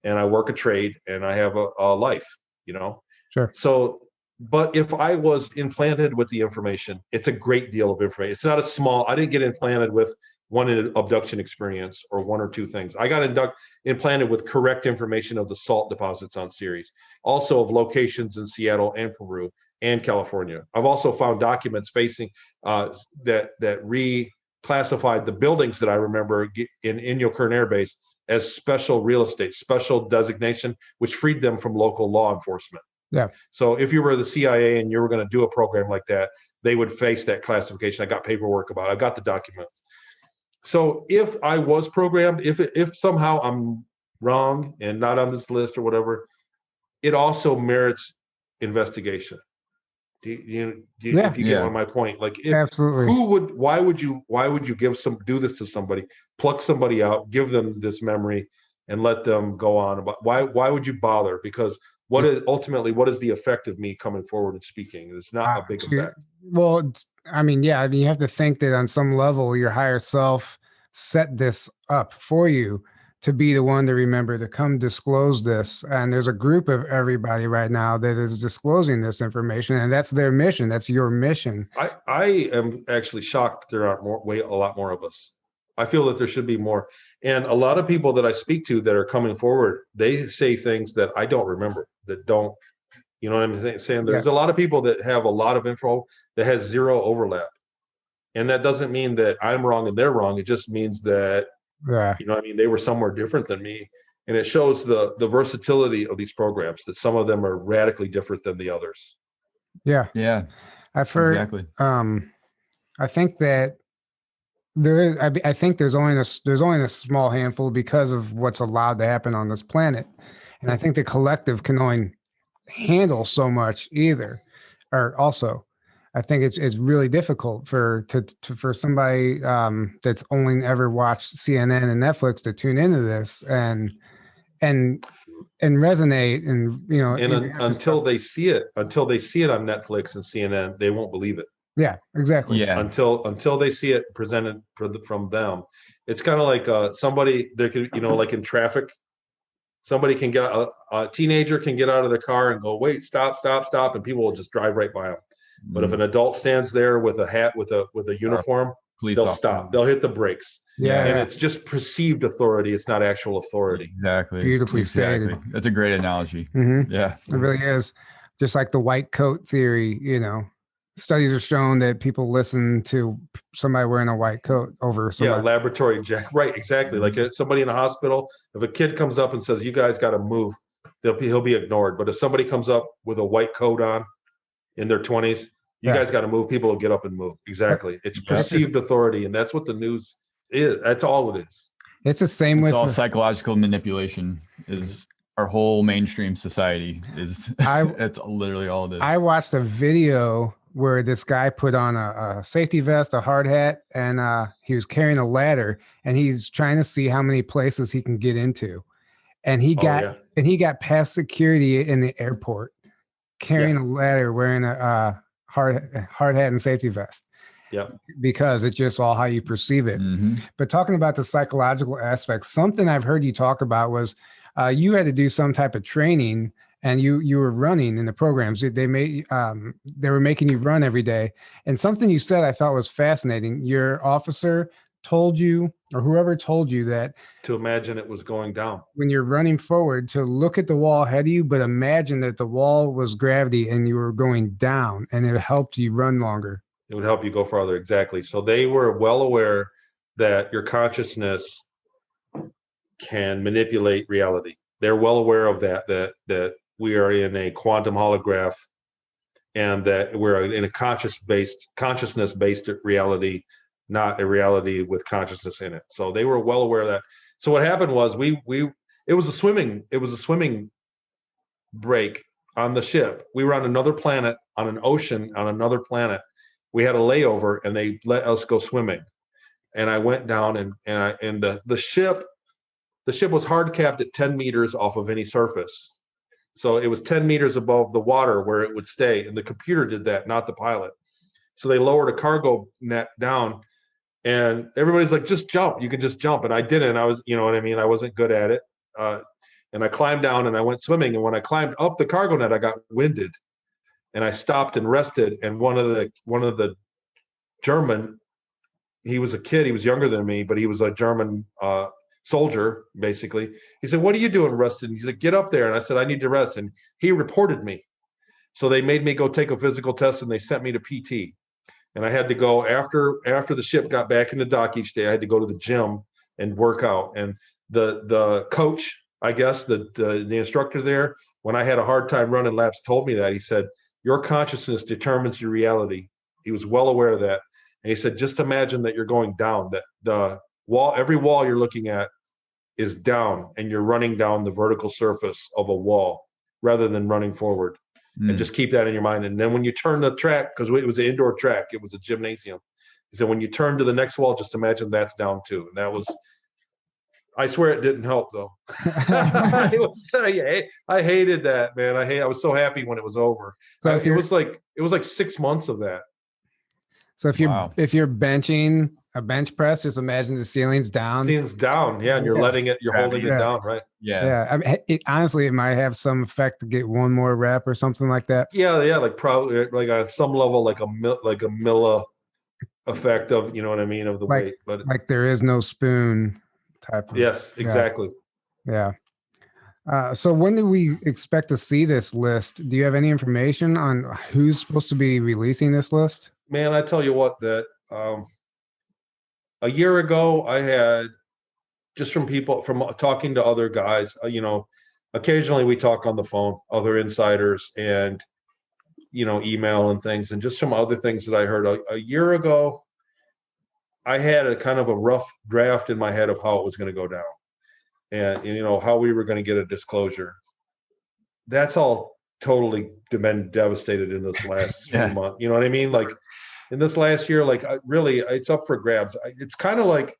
and I work a trade, and I have a life, you know? Sure. So, but if I was implanted with the information, it's a great deal of information. It's not a small, I didn't get implanted with one abduction experience or one or two things. I got implanted with correct information of the salt deposits on Ceres, also of locations in Seattle and Peru and California. I've also found documents facing that reclassified the buildings that I remember in Inyo Kern Air Base as special real estate, special designation, which freed them from local law enforcement. Yeah. So if you were the CIA and you were going to do a program like that, they would face that classification. I got paperwork about it. I got the documents. So if I was programmed, if somehow I'm wrong and not on this list or whatever, it also merits investigation. Do you if you get my point? Like, absolutely. Why would you do this to somebody, pluck somebody out, give them this memory, and let them go on about why would you bother? Because what is the effect of me coming forward and speaking? It's not a big effect. Well, I mean, yeah, I mean, you have to think that on some level, your higher self set this up for you to be the one to remember to come disclose this. And there's a group of everybody right now that is disclosing this information, and that's their mission. That's your mission. I am actually shocked there aren't a lot more of us. I feel that there should be more. And a lot of people that I speak to that are coming forward, they say things that I don't remember, that don't, you know what I'm saying? There's a lot of people that have a lot of info that has zero overlap. And that doesn't mean that I'm wrong and they're wrong. It just means that, you know what I mean, they were somewhere different than me. And it shows the versatility of these programs, that some of them are radically different than the others. Yeah. Yeah. I've heard, exactly. I think that I think there's only a small handful because of what's allowed to happen on this planet. And I think the collective can only handle so much also. I think it's really difficult for somebody that's only ever watched CNN and Netflix to tune into this and resonate, and you know, and until they see it on Netflix and CNN, they won't believe it. Yeah, exactly. Yeah. Until they see it presented from them, it's kind of like somebody there could, you know, like in traffic, somebody can get a teenager can get out of their car and go, wait, stop, and people will just drive right by them. But if an adult stands there with a hat, with a uniform, they'll stop. They'll hit the brakes. Yeah. And it's just perceived authority. It's not actual authority. Exactly. Beautifully stated. That's a great analogy. Mm-hmm. Yeah. It really is. Just like the white coat theory, you know, studies have shown that people listen to somebody wearing a white coat over somebody. Yeah, laboratory jack. Right, exactly. Like somebody in a hospital, if a kid comes up and says, you guys got to move, he'll be ignored. But if somebody comes up with a white coat on in their 20s, you guys got to move, people will get up and move. Exactly. It's perceived authority, and that's what the news is. That's all it is. It's the same with all psychological manipulation. Is our whole mainstream society is. That's literally all it is. I watched a video where this guy put on a safety vest, a hard hat, and he was carrying a ladder, and he's trying to see how many places he can get into, and he got past security in the airport, carrying a ladder, wearing a hard hat and safety vest. Yeah, because it's just all how you perceive it. Mm-hmm. But talking about the psychological aspects, something I've heard you talk about was you had to do some type of training, and you were running in the programs. They were making you run every day. And something you said I thought was fascinating. Your officer told you, or whoever told you, that to imagine it was going down when you're running forward, to look at the wall ahead of you, but imagine that the wall was gravity and you were going down, and it helped you run longer. It would help you go farther. Exactly. So they were well aware that your consciousness can manipulate reality. They're well aware of that we are in a quantum holograph, and that we're in a consciousness-based reality, not a reality with consciousness in it. So they were well aware of that. So what happened was it was a swimming break on the ship. We were on another planet, on an ocean, on another planet. We had a layover, and they let us go swimming. And I went down, and the ship was hard capped at 10 meters off of any surface. So it was 10 meters above the water where it would stay. And the computer did that, not the pilot. So they lowered a cargo net down, and everybody's like, just jump. You can just jump. And I didn't. I was, you know what I mean? I wasn't good at it. And I climbed down and I went swimming. And when I climbed up the cargo net, I got winded, and I stopped and rested. And one of the German, he was a kid, he was younger than me, but he was a German soldier, basically. He said, "What are you doing resting?" He said, "Get up there." And I said, "I need to rest." And he reported me. So they made me go take a physical test, and they sent me to PT. And I had to go after the ship got back in the dock each day. I had to go to the gym and work out. And the coach, I guess, the instructor there, when I had a hard time running laps, told me that. He said, "Your consciousness determines your reality." He was well aware of that. And he said, "Just imagine that you're going down, that the wall, every wall you're looking at is down, and you're running down the vertical surface of a wall rather than running forward." And just keep that in your mind. And then when you turn the track, because it was an indoor track, it was a gymnasium. He said, when you turn to the next wall, just imagine that's down too. And that was, I swear it didn't help though. I hated that, man. I was so happy when it was over. So It was like 6 months of that. So if you're benching a bench press, just imagine the ceiling's down. Ceiling's down, yeah, and you're letting it, you're holding it down, right? Yeah. I mean, honestly, it might have some effect to get one more rep or something like that. Yeah, like probably like on some level, like a milli effect of, you know what I mean, of the weight. But like there is no spoon type of. Yes, exactly. Yeah. So when do we expect to see this list? Do you have any information on who's supposed to be releasing this list? Man, I tell you what, that a year ago, I had, just from talking to other guys, occasionally we talk on the phone, other insiders, and, email and things, and just some other things that I heard. A year ago, I had a kind of a rough draft in my head of how it was going to go down, and how we were going to get a disclosure. That's all totally been devastated in this last few months. You know what I mean? Like in this last year, like really, it's up for grabs. It's kind of like,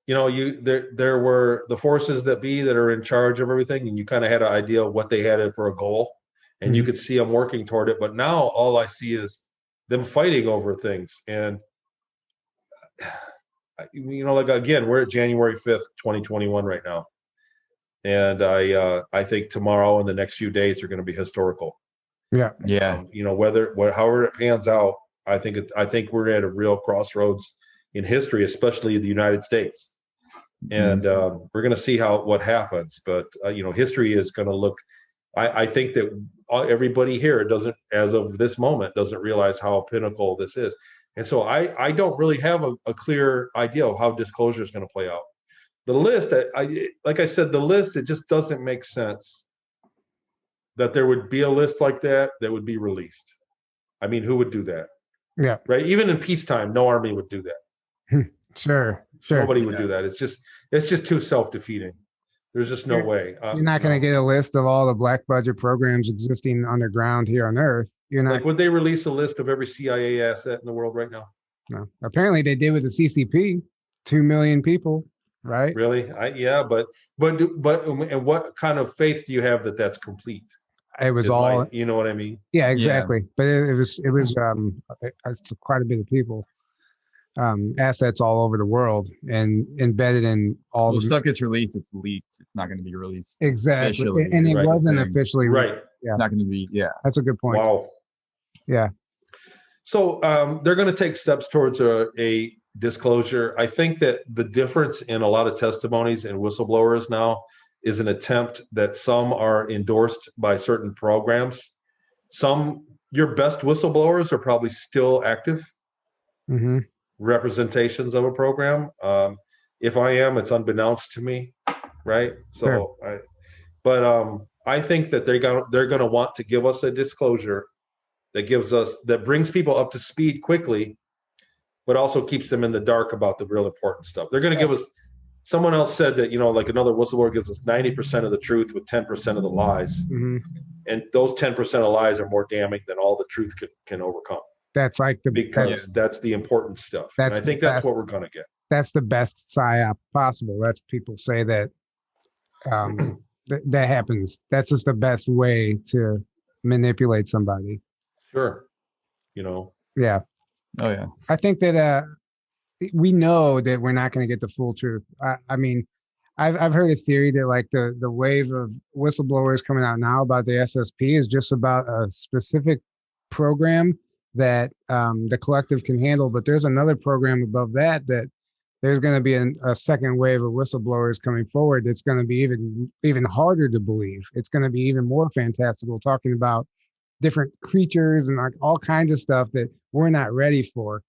there were the forces that be that are in charge of everything, and you kind of had an idea of what they had for a goal, and you could see them working toward it. But now all I see is them fighting over things. And like, again, we're at January 5th, 2021 right now. And I think tomorrow and the next few days are going to be historical. Yeah. However it pans out, I think we're at a real crossroads in history, especially the United States. And we're going to see what happens. But history is going to look. I think that everybody here doesn't, as of this moment, doesn't realize how pinnacle this is. And so I don't really have a clear idea of how disclosure is going to play out. The list, like I said, it just doesn't make sense that there would be a list like that would be released. I mean, who would do that? Yeah. Right. Even in peacetime, no army would do that. Sure. Nobody would do that. It's just too self-defeating. There's just no way. You're not going to get a list of all the black budget programs existing underground here on Earth. You're not. Like, would they release a list of every CIA asset in the world right now? No. Apparently, they did with the CCP. 2 million people, right? Really? But and what kind of faith do you have that that's complete? It was all. You know what I mean? Yeah, exactly. Yeah. But it was it's quite a bit of people. Assets all over the world and embedded in all the stuff gets released, it's leaked. It's not going to be released. Exactly. And it wasn't officially right. Yeah. It's not going to be, That's a good point. Wow. Yeah. So they're going to take steps towards a disclosure. I think that the difference in a lot of testimonies and whistleblowers now is an attempt that some are endorsed by certain programs. Your best whistleblowers are probably still active. Mm-hmm. Representations of a program. If I am, it's unbeknownst to me, right? So, sure. I think that they're going to want to give us a disclosure that brings people up to speed quickly, but also keeps them in the dark about the real important stuff. They're going to give us. Someone else said that like another whistleblower gives us 90% of the truth with 10% of the lies, and those 10% of lies are more damning than all the truth can overcome. That's like because that's the important stuff. And I think that's what we're going to get. That's the best psyop possible. That's people say that that happens. That's just the best way to manipulate somebody. Sure. Yeah. Oh yeah. I think that we know that we're not going to get the full truth. I mean, I've heard a theory that like the wave of whistleblowers coming out now about the SSP is just about a specific program that the collective can handle, but there's another program above that there's going to be a second wave of whistleblowers coming forward. That's going to be even harder to believe. It's going to be even more fantastical, talking about different creatures and like all kinds of stuff that we're not ready for.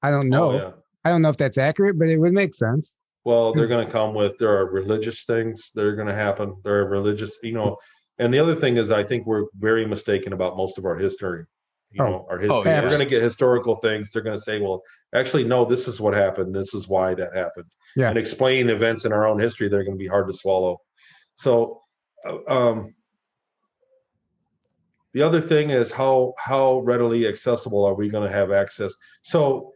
I don't know. Oh, yeah. I don't know if that's accurate, but it would make sense. Well, they're going to come with, there are religious things that are going to happen. There are religious, and the other thing is, I think we're very mistaken about most of our history. Our history. yeah. We're going to get historical things. They're going to say, well, actually, no, this is what happened. This is why that happened. Yeah. And explain events in our own history that are going to be hard to swallow. So, the other thing is how readily accessible are we going to have access? So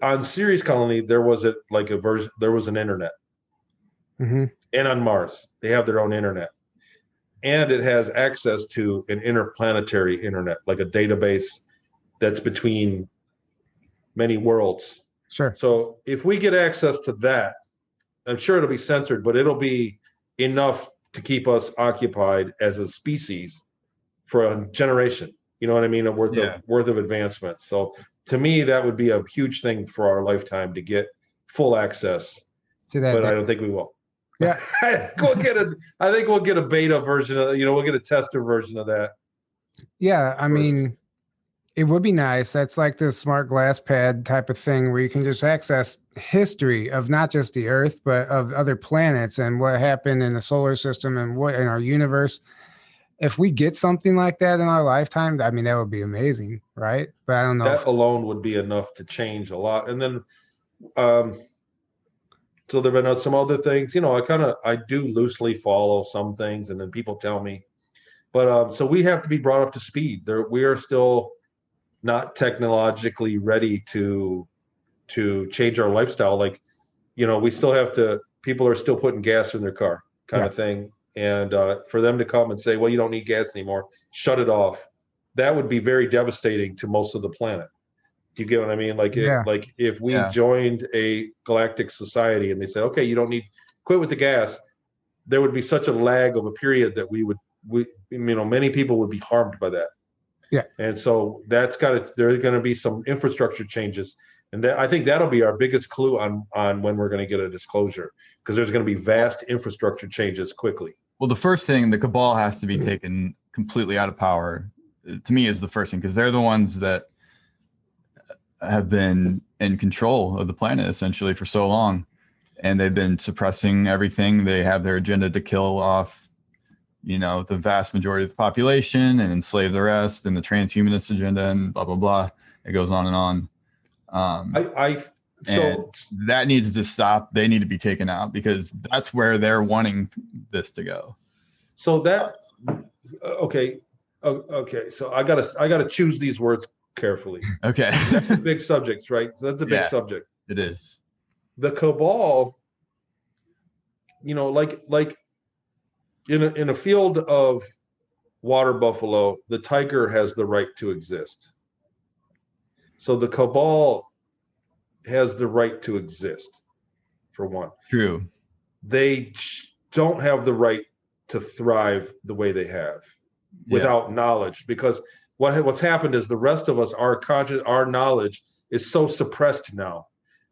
on Ceres Colony, there was there was an internet. Mm-hmm. And on Mars, they have their own internet. And it has access to an interplanetary internet, like a database that's between many worlds. Sure. So if we get access to that, I'm sure it'll be censored, but it'll be enough to keep us occupied as a species for a generation. You know what I mean? A worth of advancement. So to me, that would be a huge thing for our lifetime to get full access. To that, but I don't think we will. Yeah. I think we'll get a beta version of, we'll get a tester version of that. Yeah, I mean, it would be nice. That's like the smart glass pad type of thing where you can just access history of not just the Earth, but of other planets and what happened in the solar system and what in our universe. If we get something like that in our lifetime, I mean, that would be amazing, right? But I don't know. That alone would be enough to change a lot. And then, so there have been some other things, I do loosely follow some things, and then people tell me, but so we have to be brought up to speed. We are still not technologically ready to change our lifestyle. Like, we still have to. People are still putting gas in their car, kind of thing. And for them to come and say, well, you don't need gas anymore, shut it off. That would be very devastating to most of the planet. Do you get what I mean? Like, if we joined a galactic society and they said, okay, you don't need, quit with the gas, there would be such a lag of a period that many people would be harmed by that. Yeah. And so there's going to be some infrastructure changes. And I think that'll be our biggest clue on when we're going to get a disclosure, because there's going to be vast infrastructure changes quickly. Well, the first thing, the cabal has to be taken completely out of power, to me, is the first thing, because they're the ones that have been in control of the planet essentially for so long, and they've been suppressing everything. They have their agenda to kill off, the vast majority of the population and enslave the rest, and the transhumanist agenda and blah, blah, blah. It goes on and on. So that needs to stop. They need to be taken out, because that's where they're wanting this to go. So okay. So I gotta choose these words carefully. Okay. That's a big subject, right? So that's a big subject. It is. The cabal, like in a field of water buffalo, the tiger has the right to exist. So the cabal has the right to exist, for one. True. They don't have the right to thrive the way they have without knowledge, because what's happened is the rest of us, our knowledge is so suppressed now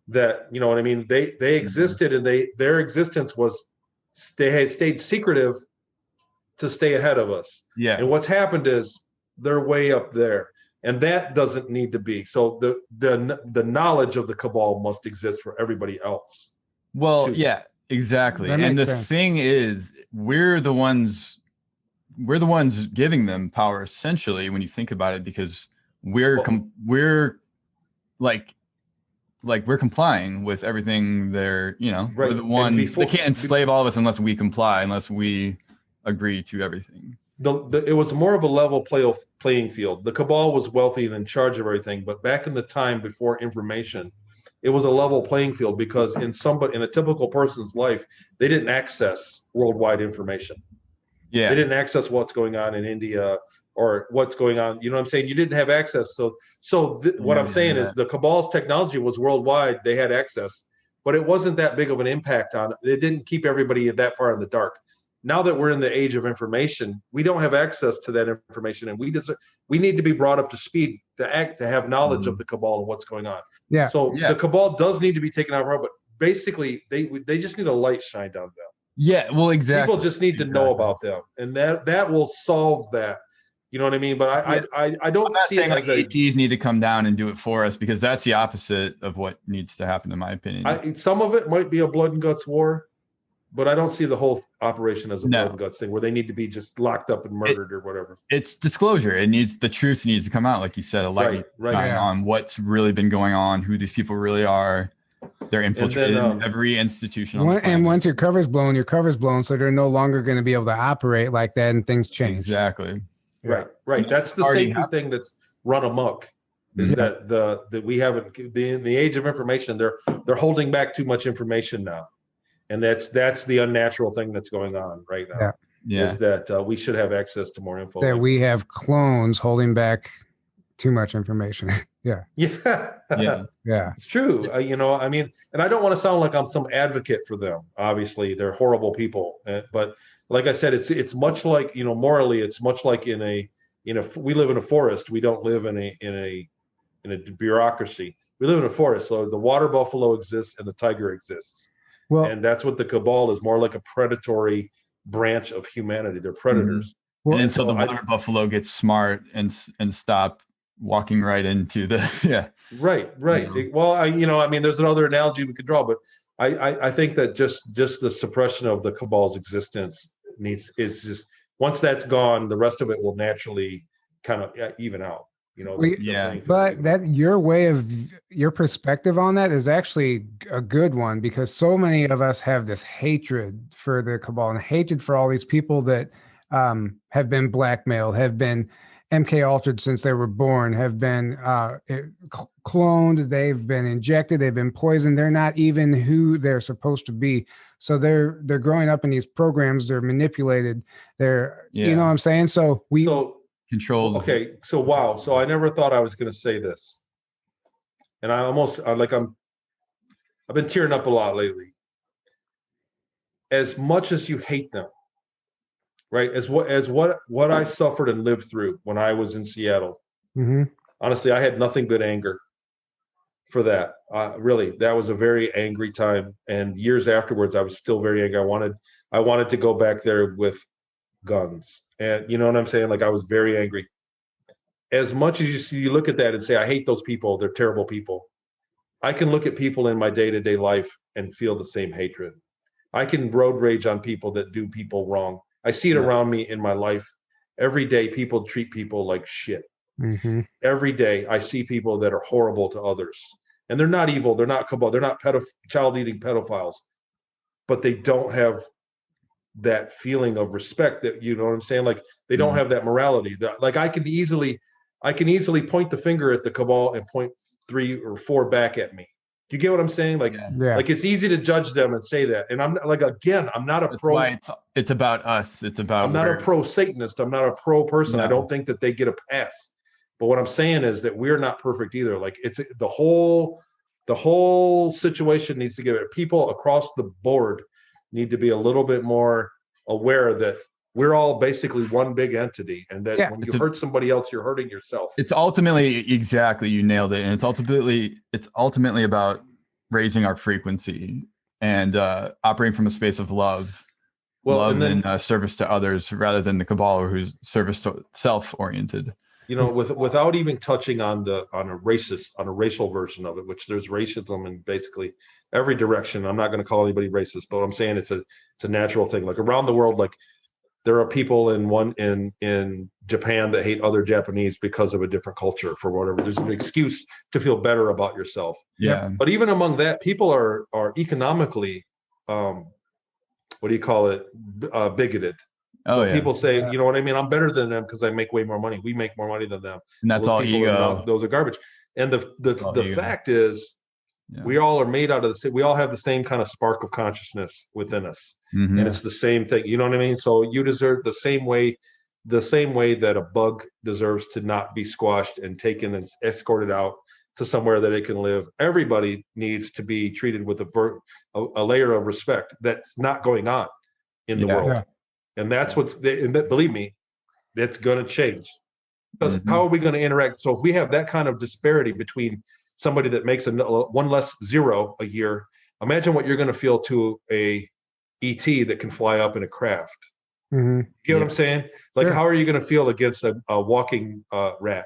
that, you know what I mean? They existed, and their existence they had stayed secretive to stay ahead of us. Yeah. And what's happened is they're way up there. And that doesn't need to be. So the knowledge of the cabal must exist for everybody else. Well, too. Yeah, exactly. And the thing is, we're the ones giving them power, essentially, when you think about it, because we're complying with everything. They're, right. We're the ones. They can't enslave all of us unless we comply, unless we agree to everything. It was more of a level playing field. The cabal was wealthy and in charge of everything, but back in the time before information, it was a level playing field, because in a typical person's life, they didn't access worldwide information. Yeah. They didn't access what's going on in India or what's going on. You know what I'm saying? You didn't have access. What I'm saying is the cabal's technology was worldwide. They had access, but it wasn't that big of an impact on it. It didn't keep everybody that far in the dark. Now that we're in the age of information, we don't have access to that information, and we need to be brought up to speed to have knowledge of the cabal and what's going on. Yeah. So the cabal does need to be taken out of, but basically they just need a light shined on them. Yeah, well, exactly. People just need to know about them, and that will solve that. You know what I mean? But I don't. I'm not see saying it like ATs need to come down and do it for us, because that's the opposite of what needs to happen, in my opinion. Some of it might be a blood and guts war, but I don't see the whole operation as a blood and guts thing where they need to be just locked up and murdered or whatever. It's disclosure. The truth needs to come out, like you said, a light on what's really been going on, who these people really are. They're infiltrated in every institution. And once your cover's blown, so they're no longer going to be able to operate like that, and things change. Exactly. Right. That's the safety thing that's run amok. Is that we haven't in the age of information, they're holding back too much information now, and that's the unnatural thing that's going on right now. Is that we should have access to more info. That we have clones holding back too much information. Yeah. It's true. I mean, and I don't want to sound like I'm some advocate for them. Obviously, they're horrible people, but like I said, it's much like, morally, it's much like we live in a forest. We don't live in a bureaucracy. We live in a forest. So the water buffalo exists and the tiger exists. Well, and that's what the cabal is, more like a predatory branch of humanity. They're predators. Well, and until the water buffalo gets smart and stop walking right into the Right. Well, I mean, there's another analogy we could draw, but I think that just the suppression of the cabal's existence is just, once that's gone, the rest of it will naturally kind of even out. But that your perspective on that is actually a good one, because so many of us have this hatred for the cabal and hatred for all these people that have been blackmailed, have been MK altered since they were born, have been cloned, they've been injected, they've been poisoned. They're not even who they're supposed to be. So they're growing up in these programs. They're manipulated. You know what I'm saying? So controlled. Okay. So wow. So I never thought I was going to say this, and I've been tearing up a lot lately. As much as you hate them, right? As what I suffered and lived through when I was in Seattle. Mm-hmm. Honestly, I had nothing but anger for that. Really, that was a very angry time. And years afterwards, I was still very angry. I wanted to go back there with guns. And you know what I'm saying? Like, I was very angry. As much as you look at that and say, I hate those people, they're terrible people. I can look at people in my day-to-day life and feel the same hatred. I can road rage on people that do people wrong. I see it around me in my life. Every day, people treat people like shit. Mm-hmm. Every day, I see people that are horrible to others. And they're not evil. They're not cabal. They're not child-eating pedophiles. But they don't have that feeling of respect that, you know what I'm saying? Like, they don't have that morality. Like, I can easily point the finger at the cabal and point 3 or 4 back at me. Do you get what I'm saying? Like, like, it's easy to judge them and say that. And I'm like, again, I'm not a pro. Why it's about us. It's about. I'm not a pro Satanist. I'm not a pro person. No. I don't think that they get a pass. But what I'm saying is that we're not perfect either. Like, it's the whole situation needs to get it. People across the board need to be a little bit more aware that we're all basically one big entity, and that when you hurt somebody else, you're hurting yourself. It's ultimately, exactly, you nailed it. And it's ultimately about raising our frequency and operating from a space of love. And service to others, rather than the cabal, who's service to self-oriented. Without even touching on a racial version of it, which there's racism in basically every direction. I'm not going to call anybody racist, but I'm saying it's a natural thing. Like, around the world, like, there are people in Japan that hate other Japanese because of a different culture, for whatever. There's an excuse to feel better about yourself. Yeah. But even among that, people are economically, bigoted. So people say, you know what I mean? I'm better than them because I make way more money. We make more money than them. And that's all ego. Those are garbage. And the fact is, we all are made out of the same. We all have the same kind of spark of consciousness within us, and it's the same thing. You know what I mean? So you deserve the same way that a bug deserves to not be squashed and taken and escorted out to somewhere that it can live. Everybody needs to be treated with a layer of respect that's not going on in the world. Yeah. And that's believe me, that's going to change. Because Mm-hmm. how are we going to interact? So if we have that kind of disparity between somebody that makes one less zero a year, imagine what you're going to feel to a ET that can fly up in a craft. Mm-hmm. You get what I'm saying? Like, Sure. how are you going to feel against a walking rat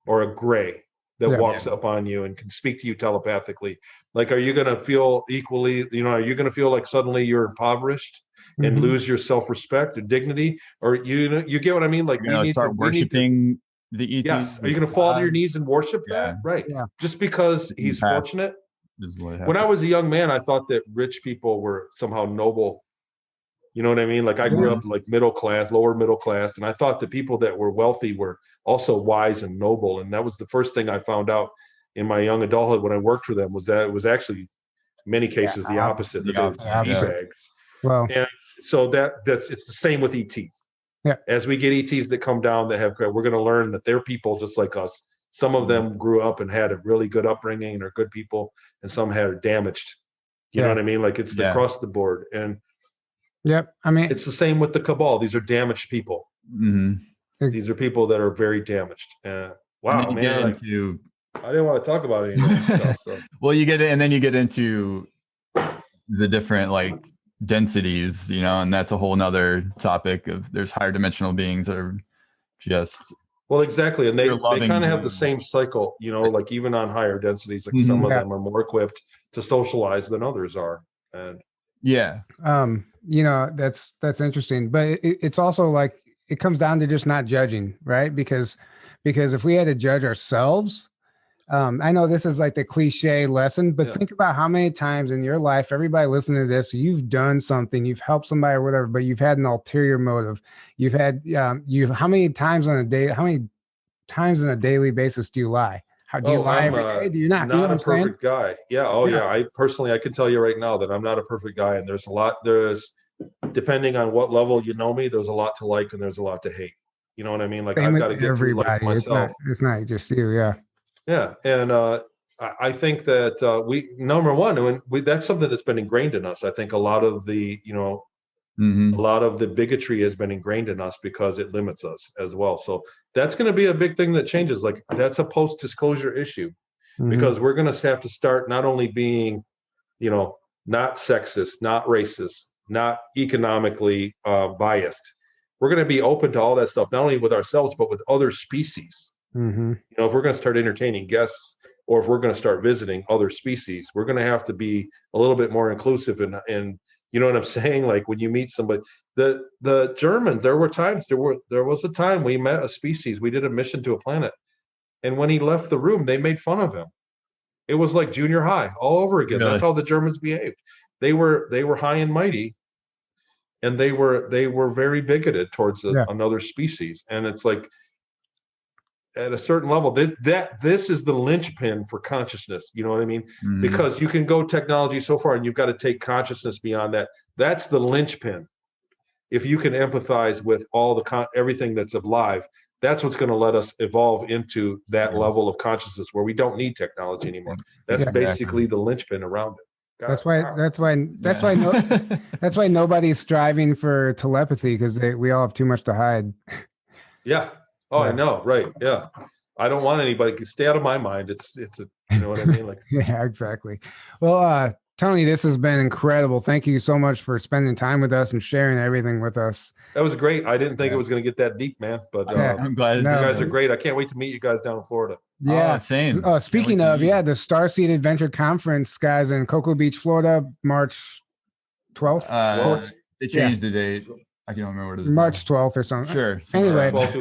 or a gray that walks up on you and can speak to you telepathically? Like, are you going to feel equally, are you going to feel like suddenly you're impoverished and lose your self-respect and dignity? Or you get what I mean? Like, we need to start worshiping the ET. Yes. Are you going to fall to your knees and worship that? Right. Yeah. Just because he's fortunate. When I was a young man, I thought that rich people were somehow noble. You know what I mean? Like, I grew up like middle class, lower middle class, and I thought the people that were wealthy were also wise and noble. And that was the first thing I found out in my young adulthood when I worked for them, was that it was actually in many cases the opposite. The bags. Well, and so it's the same with ETs. Yeah. As we get ETs that come down that we're going to learn that they're people just like us. Some of them grew up and had a really good upbringing and are good people, and some had it damaged. You know what I mean? Like, it's across the board. And I mean, it's the same with the cabal. These are damaged people. Mm-hmm. These are people that are very damaged. Wow, man! I didn't want to talk about any of that stuff. So. Well, you get it, and then you get into the different like densities, and that's a whole nother topic. Of there's higher dimensional beings that are just. Well, exactly, and they kind of have the same cycle, like even on higher densities, like some of them are more equipped to socialize than others are, and that's interesting, but it's also like it comes down to just not judging, right? Because if we had to judge ourselves, I know this is like the cliche lesson, but think about how many times in your life, everybody listening to this, you've done something, you've helped somebody or whatever, but you've had an ulterior motive. You've had, how many times on a a daily basis do you lie? How do you lie every day? Do you not? Not a perfect guy. Yeah. Oh yeah. I can tell you right now that I'm not a perfect guy. And there's depending on what level you know me, there's a lot to like and there's a lot to hate. You know what I mean? Like, I've got to get through life myself. It's not just you. Yeah. Yeah, and I think that number one, that's something that's been ingrained in us. I think a lot of the a lot of the bigotry has been ingrained in us because it limits us as well. So that's going to be a big thing that changes. Like, that's a post-disclosure issue, because we're going to have to start not only being, not sexist, not racist, not economically biased. We're going to be open to all that stuff, not only with ourselves but with other species. If we're going to start entertaining guests, or if we're going to start visiting other species, we're going to have to be a little bit more inclusive. And you know what I'm saying? Like, when you meet somebody, the Germans, there was a time we met a species. We did a mission to a planet, and when he left the room, they made fun of him. It was like junior high all over again. Really? That's how the Germans behaved. They were high and mighty, and they were very bigoted towards another species. And it's like, at a certain level, this is the linchpin for consciousness. You know what I mean? Because you can go technology so far, and you've got to take consciousness beyond that. That's the linchpin. If you can empathize with all everything that's alive, that's what's going to let us evolve into that level of consciousness where we don't need technology anymore. That's basically the linchpin around it. That's why nobody's striving for telepathy, because we all have too much to hide. Yeah. Oh, I know. Right. Yeah. I don't want anybody to stay out of my mind. It's you know what I mean? Like, yeah, exactly. Well, Tony, this has been incredible. Thank you so much for spending time with us and sharing everything with us. That was great. I didn't think it was going to get that deep, man, but I'm glad you guys are great. I can't wait to meet you guys down in Florida. Yeah. Same. Speaking of, the Starseed Adventure Conference, guys, in Cocoa Beach, Florida, March 12th. They changed the date. I can't remember what it is. March 12th or something. Sure. Anyway, 12th to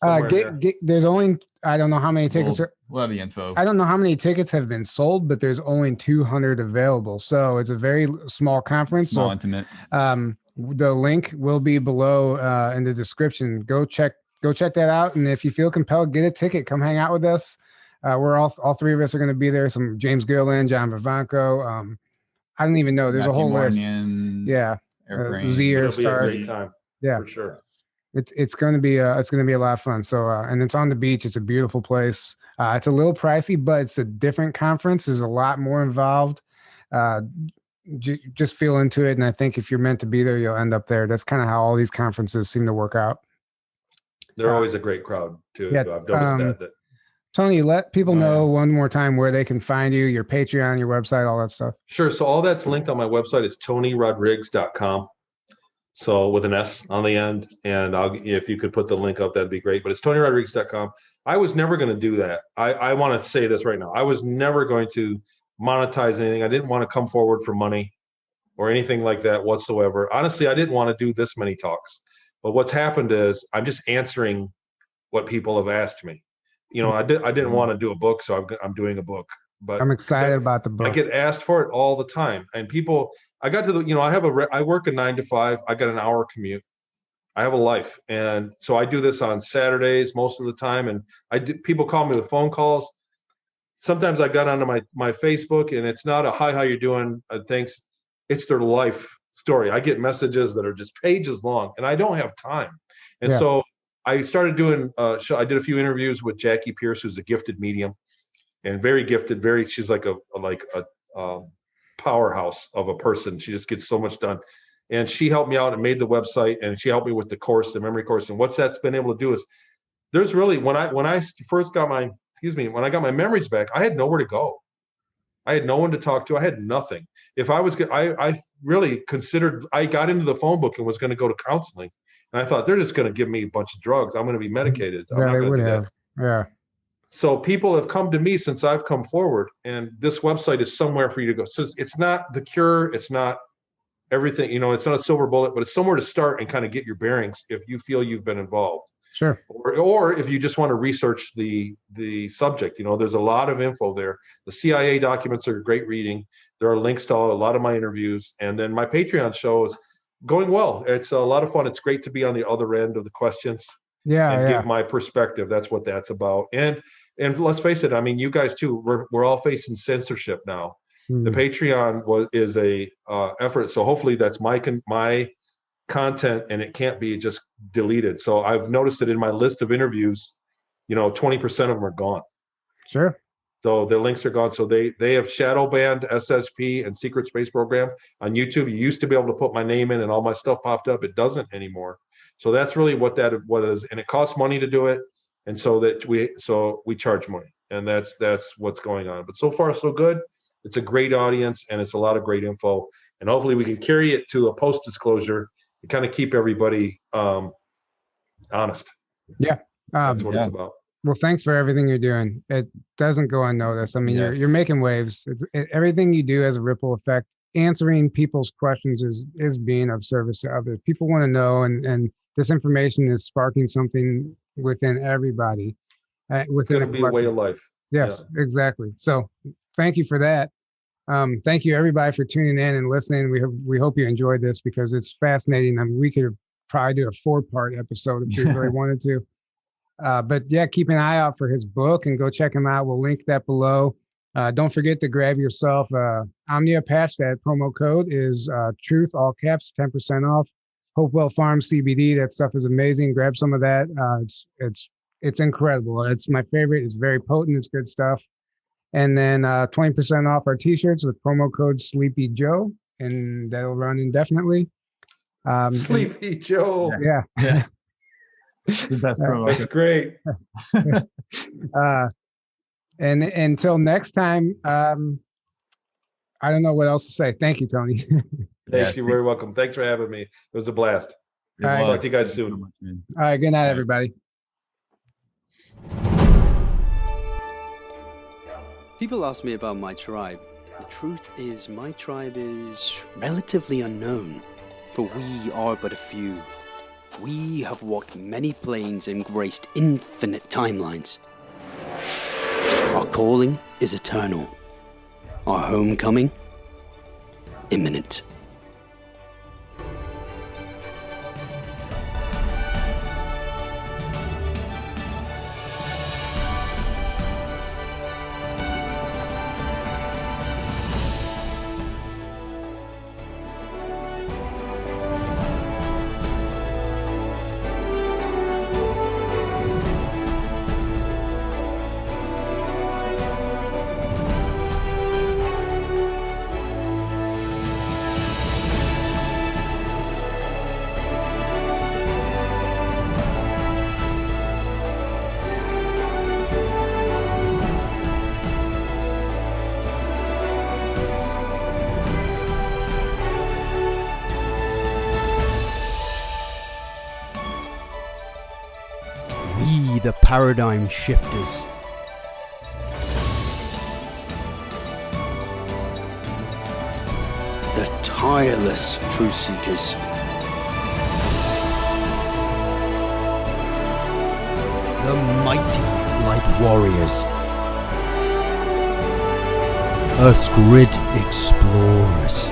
15th. There's only, I don't know how many tickets we'll have the info. I don't know how many tickets have been sold, but there's only 200 available. So it's a very small conference. Intimate. The link will be below in the description. Go check that out. And if you feel compelled, get a ticket. Come hang out with us. We're all three of us are going to be there. Some James Gillen, John Vivanco. I don't even know. There's Matthew a whole Mornian, list. Yeah. Airbrain. Zier It'll be a Star. great time. Yeah. For sure. It's going to be a lot of fun. So and it's on the beach. It's a beautiful place. It's a little pricey, but it's a different conference. There's a lot more involved. Just feel into it, and I think if you're meant to be there, you'll end up there. That's kind of how all these conferences seem to work out. They're always a great crowd too. Yeah, I've noticed that. Tony, let people know one more time where they can find you, your Patreon, your website, all that stuff. Sure. So all that's linked on my website. It's TonyRodrigues.com. So with an S on the end, and if you could put the link up, that'd be great. But it's TonyRodrigues.com. I was never going to do that. I want to say this right now. I was never going to monetize anything. I didn't want to come forward for money or anything like that whatsoever. Honestly, I didn't want to do this many talks. But what's happened is I'm just answering what people have asked me. You know, I didn't want to do a book, so I'm doing a book. But I'm excited about the book. I get asked for it all the time, and people. I got to the, you know, I work a 9 to 5. I got an hour commute. I have a life, and so I do this on Saturdays most of the time. And people call me with phone calls. Sometimes I got onto my Facebook, and it's not a hi, how you doing? Thanks. It's their life story. I get messages that are just pages long, and I don't have time. And so I started doing. I did a few interviews with Jackie Pierce, who's a gifted medium, and very gifted. She's like a powerhouse of a person. She just gets so much done, and she helped me out and made the website, and she helped me with the course, the memory course. And what's that's been able to do is there's really when I first got my when I got my memories back, I had nowhere to go. I had no one to talk to. I had nothing. If I was I really considered, I got into the phone book and was going to go to counseling, and I thought they're just going to give me a bunch of drugs. I'm going to be medicated. I'm not going to do that. Yeah. So people have come to me since I've come forward, and this website is somewhere for you to go. So it's not the cure. It's not everything, you know, it's not a silver bullet, but it's somewhere to start and kind of get your bearings if you feel you've been involved. Sure. Or if you just want to research the subject, you know, there's a lot of info there. The CIA documents are great reading. There are links to a lot of my interviews. And then my Patreon show is going well. It's a lot of fun. It's great to be on the other end of the questions. And give my perspective. That's what that's about. And let's face it, I mean, you guys too, we're all facing censorship now. The Patreon is a effort. So hopefully that's my content, and it can't be just deleted. So I've noticed that in my list of interviews, you know, 20% of them are gone. Sure. So the links are gone. So they have shadow banned SSP and Secret Space Program on YouTube. You used to be able to put my name in and all my stuff popped up. It doesn't anymore. So that's really what it is, and it costs money to do it, and so we charge money, and that's what's going on. But so far so good. It's a great audience, and it's a lot of great info, and hopefully we can carry it to a post disclosure and kind of keep everybody honest. Yeah, that's what it's about. Well, thanks for everything you're doing. It doesn't go unnoticed. I mean, you're making waves. Everything you do has a ripple effect. Answering people's questions is being of service to others. People want to know, and this information is sparking something within everybody. It's going to be a way of life. Yes, exactly. So thank you for that. Thank you everybody for tuning in and listening. We hope you enjoyed this because it's fascinating. I mean, we could probably do a 4-part episode if we really wanted to. But yeah, keep an eye out for his book and go check him out. We'll link that below. Don't forget to grab yourself Omnia patch. That promo code is truth, all caps, 10% off. Hopewell Farms CBD. That stuff is amazing. Grab some of that. It's incredible. It's my favorite. It's very potent. It's good stuff. And then 20% off our t-shirts with promo code Sleepy Joe, and that'll run indefinitely. Sleepy Joe. Yeah. The best promo. That's great. And until next time, I don't know what else to say. Thank you, Tony. Thanks. You're very welcome. Thanks for having me. It was a blast. All Talk to you guys soon. All right. Good night, everybody. People ask me about my tribe. The truth is, my tribe is relatively unknown, for we are but a few. We have walked many planes and graced infinite timelines. Our calling is eternal. Our homecoming, imminent. We, the paradigm shifters. The tireless truth seekers. The mighty light warriors. Earth's grid explorers.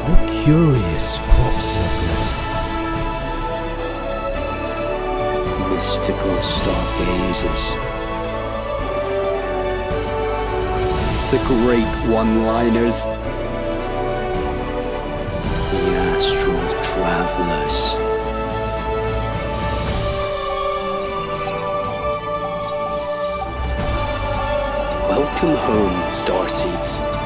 The curious crop circlers. Mystical stargazers. The great one-liners. The astral travelers. Welcome home, starseeds.